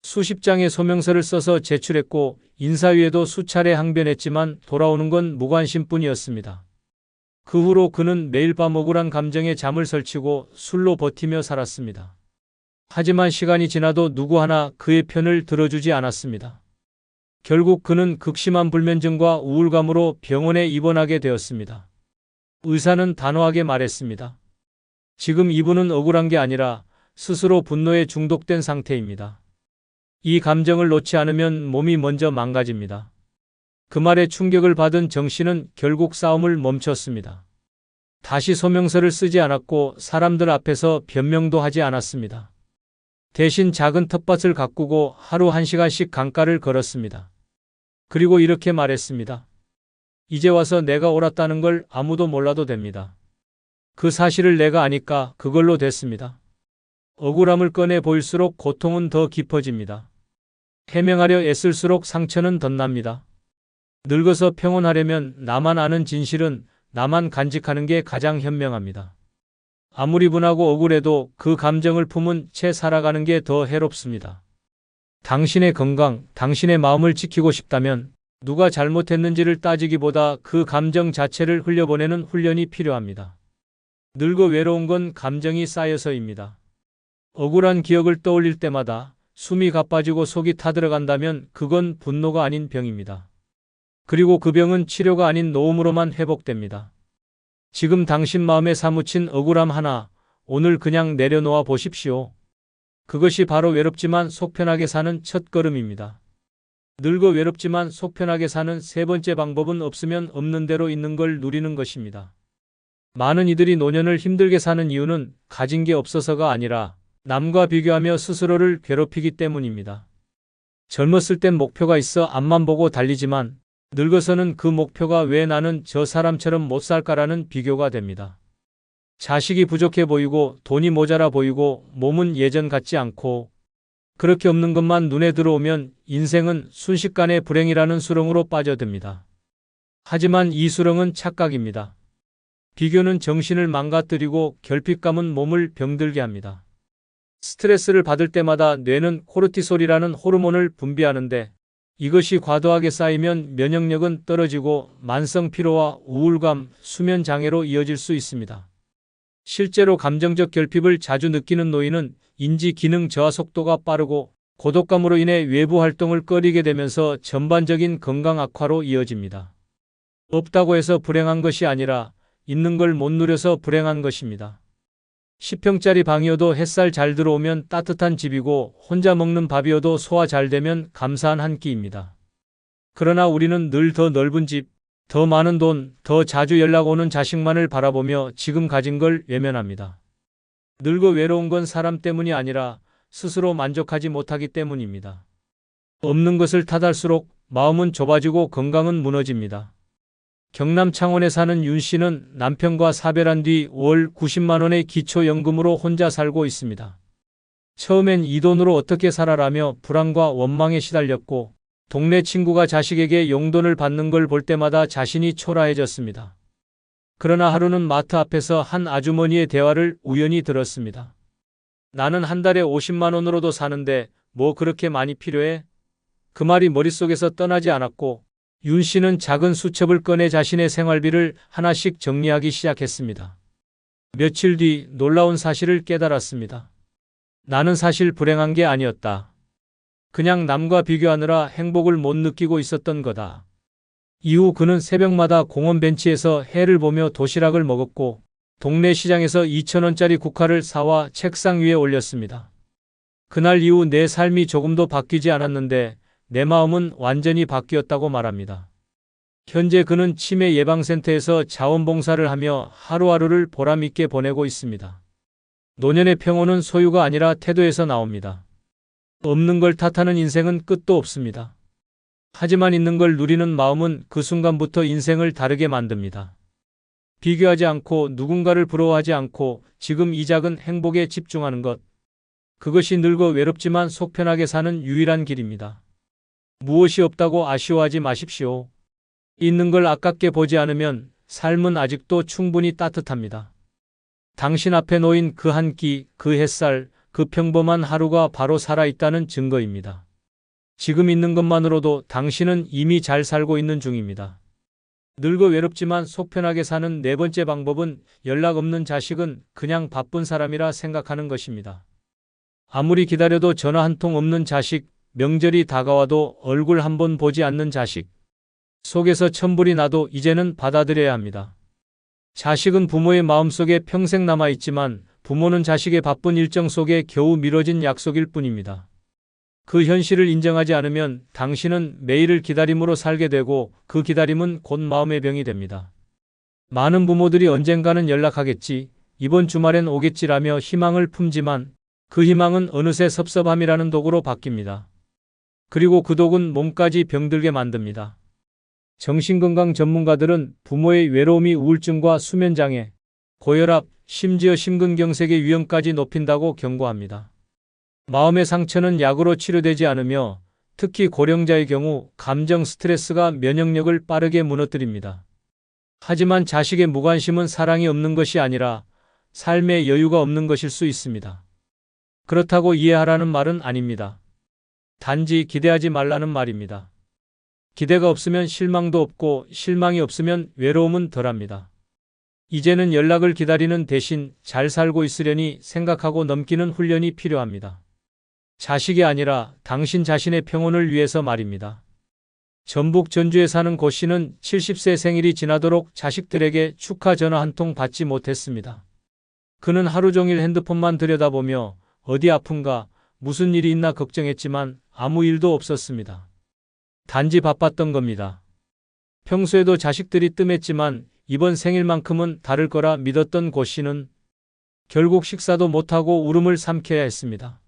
수십 장의 소명서를 써서 제출했고 인사위에도 수차례 항변했지만 돌아오는 건 무관심뿐이었습니다. 그 후로 그는 매일 밤 억울한 감정에 잠을 설치고 술로 버티며 살았습니다. 하지만 시간이 지나도 누구 하나 그의 편을 들어주지 않았습니다. 결국 그는 극심한 불면증과 우울감으로 병원에 입원하게 되었습니다. 의사는 단호하게 말했습니다. 지금 이분은 억울한 게 아니라 스스로 분노에 중독된 상태입니다. 이 감정을 놓지 않으면 몸이 먼저 망가집니다. 그 말에 충격을 받은 정 씨는 결국 싸움을 멈췄습니다. 다시 소명서를 쓰지 않았고 사람들 앞에서 변명도 하지 않았습니다. 대신 작은 텃밭을 가꾸고 하루 1시간씩 강가를 걸었습니다. 그리고 이렇게 말했습니다. 이제 와서 내가 옳았다는 걸 아무도 몰라도 됩니다. 그 사실을 내가 아니까 그걸로 됐습니다. 억울함을 꺼내 보일수록 고통은 더 깊어집니다. 해명하려 애쓸수록 상처는 덧납니다. 늙어서 평온하려면 나만 아는 진실은 나만 간직하는 게 가장 현명합니다. 아무리 분하고 억울해도 그 감정을 품은 채 살아가는 게 더 해롭습니다. 당신의 건강, 당신의 마음을 지키고 싶다면 누가 잘못했는지를 따지기보다 그 감정 자체를 흘려보내는 훈련이 필요합니다. 늙어 외로운 건 감정이 쌓여서입니다. 억울한 기억을 떠올릴 때마다 숨이 가빠지고 속이 타들어간다면 그건 분노가 아닌 병입니다. 그리고 그 병은 치료가 아닌 노움으로만 회복됩니다. 지금 당신 마음에 사무친 억울함 하나, 오늘 그냥 내려놓아 보십시오. 그것이 바로 외롭지만 속 편하게 사는 첫걸음입니다. 늙어 외롭지만 속 편하게 사는 세 번째 방법은 없으면 없는 대로 있는 걸 누리는 것입니다. 많은 이들이 노년을 힘들게 사는 이유는 가진 게 없어서가 아니라 남과 비교하며 스스로를 괴롭히기 때문입니다. 젊었을 땐 목표가 있어 앞만 보고 달리지만 늙어서는 그 목표가 왜 나는 저 사람처럼 못 살까라는 비교가 됩니다. 자식이 부족해 보이고 돈이 모자라 보이고 몸은 예전 같지 않고 그렇게 없는 것만 눈에 들어오면 인생은 순식간에 불행이라는 수렁으로 빠져듭니다. 하지만 이 수렁은 착각입니다. 비교는 정신을 망가뜨리고 결핍감은 몸을 병들게 합니다. 스트레스를 받을 때마다 뇌는 코르티솔이라는 호르몬을 분비하는데 이것이 과도하게 쌓이면 면역력은 떨어지고 만성 피로와 우울감, 수면 장애로 이어질 수 있습니다. 실제로 감정적 결핍을 자주 느끼는 노인은 인지 기능 저하 속도가 빠르고 고독감으로 인해 외부 활동을 꺼리게 되면서 전반적인 건강 악화로 이어집니다. 없다고 해서 불행한 것이 아니라 있는 걸 못 누려서 불행한 것입니다. 10평짜리 방이어도 햇살 잘 들어오면 따뜻한 집이고 혼자 먹는 밥이어도 소화 잘 되면 감사한 한 끼입니다. 그러나 우리는 늘 더 넓은 집, 더 많은 돈, 더 자주 연락 오는 자식만을 바라보며 지금 가진 걸 외면합니다. 늙어 외로운 건 사람 때문이 아니라 스스로 만족하지 못하기 때문입니다. 없는 것을 탓할수록 마음은 좁아지고 건강은 무너집니다. 경남 창원에 사는 윤 씨는 남편과 사별한 뒤 월 90만 원의 기초연금으로 혼자 살고 있습니다. 처음엔 이 돈으로 어떻게 살아라며 불안과 원망에 시달렸고 동네 친구가 자식에게 용돈을 받는 걸 볼 때마다 자신이 초라해졌습니다. 그러나 하루는 마트 앞에서 한 아주머니의 대화를 우연히 들었습니다. 나는 한 달에 50만 원으로도 사는데 뭐 그렇게 많이 필요해? 그 말이 머릿속에서 떠나지 않았고 윤 씨는 작은 수첩을 꺼내 자신의 생활비를 하나씩 정리하기 시작했습니다. 며칠 뒤 놀라운 사실을 깨달았습니다. 나는 사실 불행한 게 아니었다. 그냥 남과 비교하느라 행복을 못 느끼고 있었던 거다. 이후 그는 새벽마다 공원 벤치에서 해를 보며 도시락을 먹었고 동네 시장에서 2,000원짜리 국화를 사와 책상 위에 올렸습니다. 그날 이후 내 삶이 조금도 바뀌지 않았는데 내 마음은 완전히 바뀌었다고 말합니다. 현재 그는 치매 예방센터에서 자원봉사를 하며 하루하루를 보람있게 보내고 있습니다. 노년의 평온은 소유가 아니라 태도에서 나옵니다. 없는 걸 탓하는 인생은 끝도 없습니다. 하지만 있는 걸 누리는 마음은 그 순간부터 인생을 다르게 만듭니다. 비교하지 않고 누군가를 부러워하지 않고 지금 이 작은 행복에 집중하는 것. 그것이 늙어 외롭지만 속 편하게 사는 유일한 길입니다. 무엇이 없다고 아쉬워하지 마십시오. 있는 걸 아깝게 보지 않으면 삶은 아직도 충분히 따뜻합니다. 당신 앞에 놓인 그 한 끼, 그 햇살, 그 평범한 하루가 바로 살아있다는 증거입니다. 지금 있는 것만으로도 당신은 이미 잘 살고 있는 중입니다. 늙어 외롭지만 속 편하게 사는 네 번째 방법은 연락 없는 자식은 그냥 바쁜 사람이라 생각하는 것입니다. 아무리 기다려도 전화 한 통 없는 자식, 명절이 다가와도 얼굴 한 번 보지 않는 자식. 속에서 천불이 나도 이제는 받아들여야 합니다. 자식은 부모의 마음속에 평생 남아있지만 부모는 자식의 바쁜 일정 속에 겨우 미뤄진 약속일 뿐입니다. 그 현실을 인정하지 않으면 당신은 매일을 기다림으로 살게 되고 그 기다림은 곧 마음의 병이 됩니다. 많은 부모들이 언젠가는 연락하겠지, 이번 주말엔 오겠지라며 희망을 품지만 그 희망은 어느새 섭섭함이라는 독으로 바뀝니다. 그리고 그 독은 몸까지 병들게 만듭니다. 정신건강 전문가들은 부모의 외로움이 우울증과 수면장애, 고혈압, 심지어 심근경색의 위험까지 높인다고 경고합니다. 마음의 상처는 약으로 치료되지 않으며 특히 고령자의 경우 감정 스트레스가 면역력을 빠르게 무너뜨립니다. 하지만 자식의 무관심은 사랑이 없는 것이 아니라 삶의 여유가 없는 것일 수 있습니다. 그렇다고 이해하라는 말은 아닙니다. 단지 기대하지 말라는 말입니다. 기대가 없으면 실망도 없고 실망이 없으면 외로움은 덜합니다. 이제는 연락을 기다리는 대신 잘 살고 있으려니 생각하고 넘기는 훈련이 필요합니다. 자식이 아니라 당신 자신의 평온을 위해서 말입니다. 전북 전주에 사는 고 씨는 70세 생일이 지나도록 자식들에게 축하 전화 한 통 받지 못했습니다. 그는 하루 종일 핸드폰만 들여다보며 어디 아픈가, 무슨 일이 있나 걱정했지만 아무 일도 없었습니다. 단지 바빴던 겁니다. 평소에도 자식들이 뜸했지만 이번 생일만큼은 다를 거라 믿었던 고 씨는 결국 식사도 못하고 울음을 삼켜야 했습니다.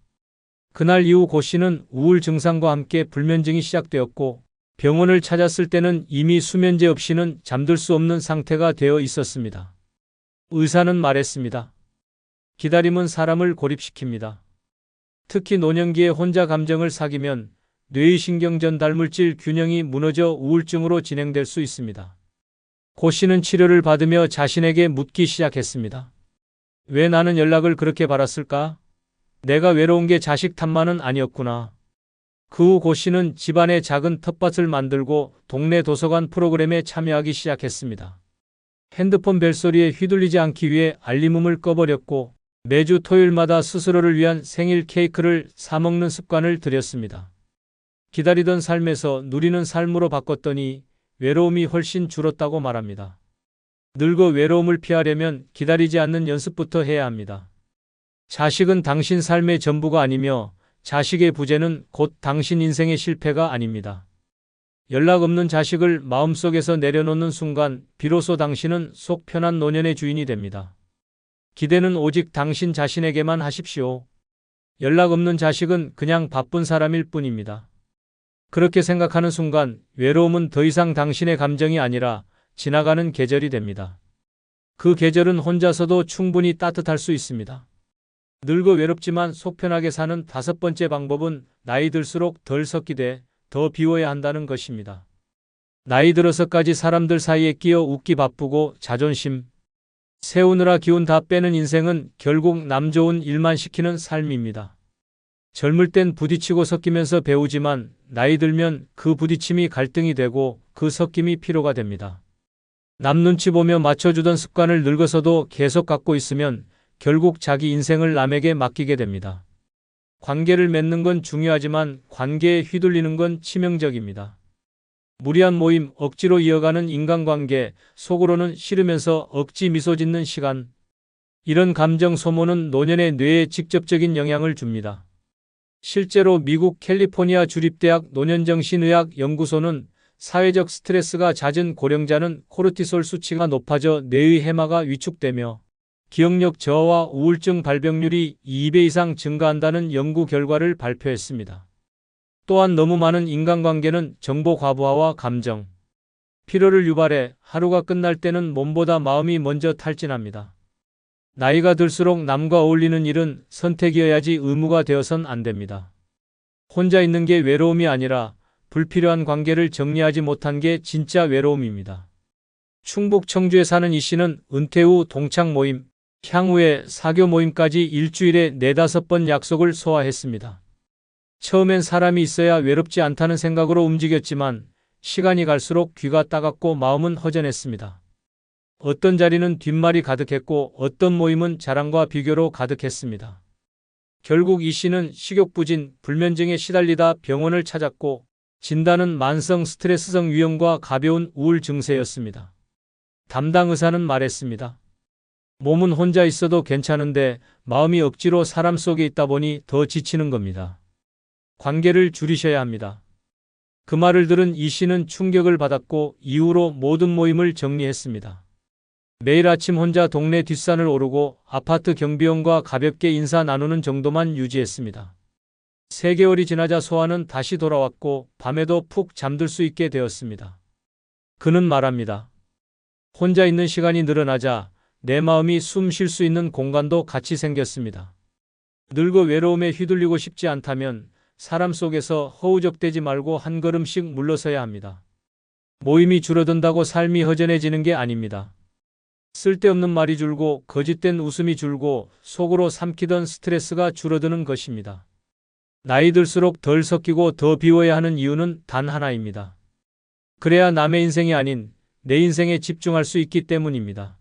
그날 이후 고 씨는 우울 증상과 함께 불면증이 시작되었고 병원을 찾았을 때는 이미 수면제 없이는 잠들 수 없는 상태가 되어 있었습니다. 의사는 말했습니다. 기다림은 사람을 고립시킵니다. 특히 노년기에 혼자 감정을 사귀면 뇌의 신경전달물질 균형이 무너져 우울증으로 진행될 수 있습니다. 고 씨는 치료를 받으며 자신에게 묻기 시작했습니다. 왜 나는 연락을 그렇게 바랐을까? 내가 외로운 게 자식 탓만은 아니었구나. 그 후 고 씨는 집안에 작은 텃밭을 만들고 동네 도서관 프로그램에 참여하기 시작했습니다. 핸드폰 벨소리에 휘둘리지 않기 위해 알림음을 꺼버렸고 매주 토요일마다 스스로를 위한 생일 케이크를 사 먹는 습관을 들였습니다. 기다리던 삶에서 누리는 삶으로 바꿨더니 외로움이 훨씬 줄었다고 말합니다. 늙어 외로움을 피하려면 기다리지 않는 연습부터 해야 합니다. 자식은 당신 삶의 전부가 아니며 자식의 부재는 곧 당신 인생의 실패가 아닙니다. 연락 없는 자식을 마음속에서 내려놓는 순간 비로소 당신은 속 편한 노년의 주인이 됩니다. 기대는 오직 당신 자신에게만 하십시오. 연락 없는 자식은 그냥 바쁜 사람일 뿐입니다. 그렇게 생각하는 순간 외로움은 더 이상 당신의 감정이 아니라 지나가는 계절이 됩니다. 그 계절은 혼자서도 충분히 따뜻할 수 있습니다. 늙어 외롭지만 속 편하게 사는 다섯 번째 방법은 나이 들수록 덜 섞이되 더 비워야 한다는 것입니다. 나이 들어서까지 사람들 사이에 끼어 웃기 바쁘고 자존심 세우느라 기운 다 빼는 인생은 결국 남 좋은 일만 시키는 삶입니다. 젊을 땐 부딪히고 섞이면서 배우지만 나이 들면 그 부딪힘이 갈등이 되고 그 섞임이 피로가 됩니다. 남 눈치 보며 맞춰주던 습관을 늙어서도 계속 갖고 있으면 결국 자기 인생을 남에게 맡기게 됩니다. 관계를 맺는 건 중요하지만 관계에 휘둘리는 건 치명적입니다. 무리한 모임, 억지로 이어가는 인간관계, 속으로는 싫으면서 억지 미소 짓는 시간. 이런 감정 소모는 노년의 뇌에 직접적인 영향을 줍니다. 실제로 미국 캘리포니아 주립대학 노년정신의학 연구소는 사회적 스트레스가 잦은 고령자는 코르티솔 수치가 높아져 뇌의 해마가 위축되며 기억력 저하와 우울증 발병률이 2배 이상 증가한다는 연구 결과를 발표했습니다. 또한 너무 많은 인간관계는 정보 과부하와 감정, 피로를 유발해 하루가 끝날 때는 몸보다 마음이 먼저 탈진합니다. 나이가 들수록 남과 어울리는 일은 선택이어야지 의무가 되어선 안 됩니다. 혼자 있는 게 외로움이 아니라 불필요한 관계를 정리하지 못한 게 진짜 외로움입니다. 충북 청주에 사는 이 씨는 은퇴 후 동창 모임, 향후에 사교 모임까지 일주일에 4-5번 약속을 소화했습니다. 처음엔 사람이 있어야 외롭지 않다는 생각으로 움직였지만 시간이 갈수록 귀가 따갑고 마음은 허전했습니다. 어떤 자리는 뒷말이 가득했고 어떤 모임은 자랑과 비교로 가득했습니다. 결국 이 씨는 식욕부진, 불면증에 시달리다 병원을 찾았고 진단은 만성 스트레스성 위염과 가벼운 우울 증세였습니다. 담당 의사는 말했습니다. 몸은 혼자 있어도 괜찮은데 마음이 억지로 사람 속에 있다 보니 더 지치는 겁니다. 관계를 줄이셔야 합니다. 그 말을 들은 이 씨는 충격을 받았고 이후로 모든 모임을 정리했습니다. 매일 아침 혼자 동네 뒷산을 오르고 아파트 경비원과 가볍게 인사 나누는 정도만 유지했습니다. 3개월이 지나자 소화는 다시 돌아왔고 밤에도 푹 잠들 수 있게 되었습니다. 그는 말합니다. 혼자 있는 시간이 늘어나자 내 마음이 숨 쉴 수 있는 공간도 같이 생겼습니다. 늙어 외로움에 휘둘리고 싶지 않다면 사람 속에서 허우적대지 말고 한 걸음씩 물러서야 합니다. 모임이 줄어든다고 삶이 허전해지는 게 아닙니다. 쓸데없는 말이 줄고 거짓된 웃음이 줄고 속으로 삼키던 스트레스가 줄어드는 것입니다. 나이 들수록 덜 섞이고 더 비워야 하는 이유는 단 하나입니다. 그래야 남의 인생이 아닌 내 인생에 집중할 수 있기 때문입니다.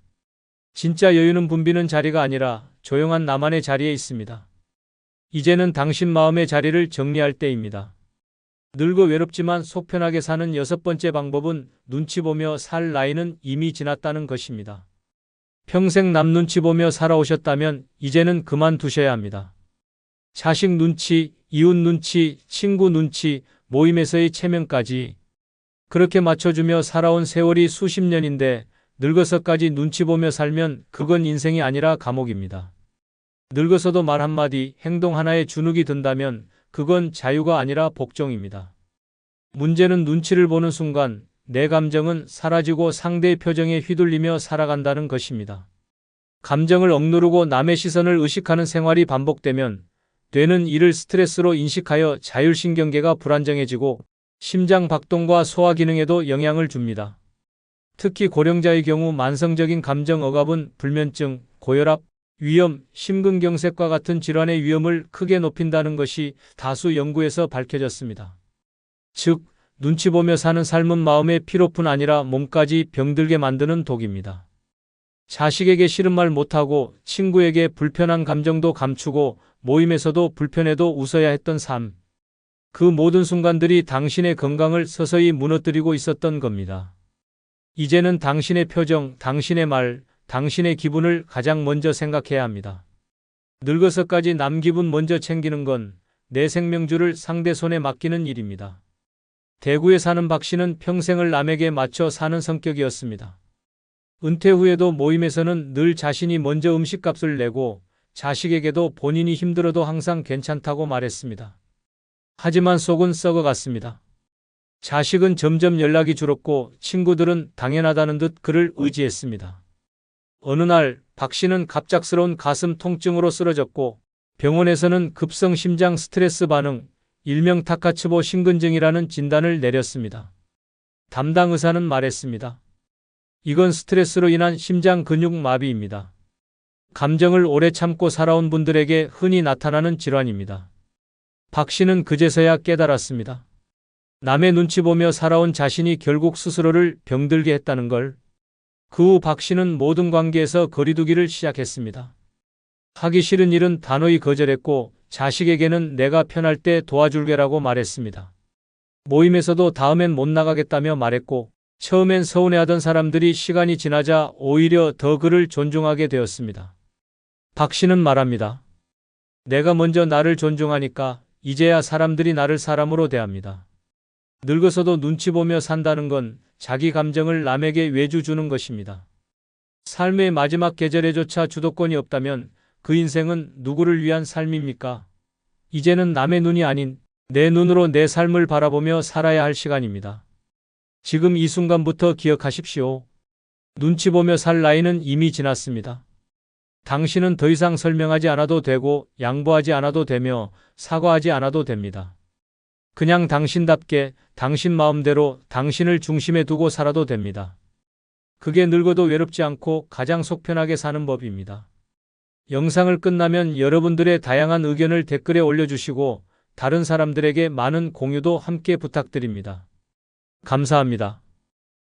진짜 여유는 붐비는 자리가 아니라 조용한 나만의 자리에 있습니다. 이제는 당신 마음의 자리를 정리할 때입니다. 늙어 외롭지만 속 편하게 사는 6번째 방법은 눈치 보며 살 나이는 이미 지났다는 것입니다. 평생 남 눈치 보며 살아오셨다면 이제는 그만두셔야 합니다. 자식 눈치, 이웃 눈치, 친구 눈치, 모임에서의 체면까지 그렇게 맞춰주며 살아온 세월이 수십 년인데 늙어서까지 눈치 보며 살면 그건 인생이 아니라 감옥입니다. 늙어서도 말 한마디, 행동 하나에 주눅이 든다면 그건 자유가 아니라 복종입니다. 문제는 눈치를 보는 순간 내 감정은 사라지고 상대의 표정에 휘둘리며 살아간다는 것입니다. 감정을 억누르고 남의 시선을 의식하는 생활이 반복되면 뇌는 이를 스트레스로 인식하여 자율신경계가 불안정해지고 심장 박동과 소화 기능에도 영향을 줍니다. 특히 고령자의 경우 만성적인 감정 억압은 불면증, 고혈압, 위염, 심근경색과 같은 질환의 위험을 크게 높인다는 것이 다수 연구에서 밝혀졌습니다. 즉, 눈치 보며 사는 삶은 마음의 피로뿐 아니라 몸까지 병들게 만드는 독입니다. 자식에게 싫은 말 못하고 친구에게 불편한 감정도 감추고 모임에서도 불편해도 웃어야 했던 삶. 그 모든 순간들이 당신의 건강을 서서히 무너뜨리고 있었던 겁니다. 이제는 당신의 표정, 당신의 말, 당신의 기분을 가장 먼저 생각해야 합니다. 늙어서까지 남 기분 먼저 챙기는 건 내 생명줄을 상대 손에 맡기는 일입니다. 대구에 사는 박 씨는 평생을 남에게 맞춰 사는 성격이었습니다. 은퇴 후에도 모임에서는 늘 자신이 먼저 음식값을 내고 자식에게도 본인이 힘들어도 항상 괜찮다고 말했습니다. 하지만 속은 썩어갔습니다. 자식은 점점 연락이 줄었고 친구들은 당연하다는 듯 그를 의지했습니다. 어느 날 박 씨는 갑작스러운 가슴 통증으로 쓰러졌고 병원에서는 급성 심장 스트레스 반응, 일명 타카츠보 심근증이라는 진단을 내렸습니다. 담당 의사는 말했습니다. 이건 스트레스로 인한 심장 근육 마비입니다. 감정을 오래 참고 살아온 분들에게 흔히 나타나는 질환입니다. 박 씨는 그제서야 깨달았습니다. 남의 눈치 보며 살아온 자신이 결국 스스로를 병들게 했다는 걸. 그 후 박 씨는 모든 관계에서 거리두기를 시작했습니다. 하기 싫은 일은 단호히 거절했고 자식에게는 내가 편할 때 도와줄게라고 말했습니다. 모임에서도 다음엔 못 나가겠다며 말했고 처음엔 서운해하던 사람들이 시간이 지나자 오히려 더 그를 존중하게 되었습니다. 박 씨는 말합니다. 내가 먼저 나를 존중하니까 이제야 사람들이 나를 사람으로 대합니다. 늙어서도 눈치 보며 산다는 건 자기 감정을 남에게 외주 주는 것입니다. 삶의 마지막 계절에조차 주도권이 없다면 그 인생은 누구를 위한 삶입니까? 이제는 남의 눈이 아닌 내 눈으로 내 삶을 바라보며 살아야 할 시간입니다. 지금 이 순간부터 기억하십시오. 눈치 보며 살 나이는 이미 지났습니다. 당신은 더 이상 설명하지 않아도 되고 양보하지 않아도 되며 사과하지 않아도 됩니다. 그냥 당신답게 당신 마음대로 당신을 중심에 두고 살아도 됩니다. 그게 늙어도 외롭지 않고 가장 속 편하게 사는 법입니다. 영상을 끝나면 여러분들의 다양한 의견을 댓글에 올려주시고 다른 사람들에게 많은 공유도 함께 부탁드립니다. 감사합니다.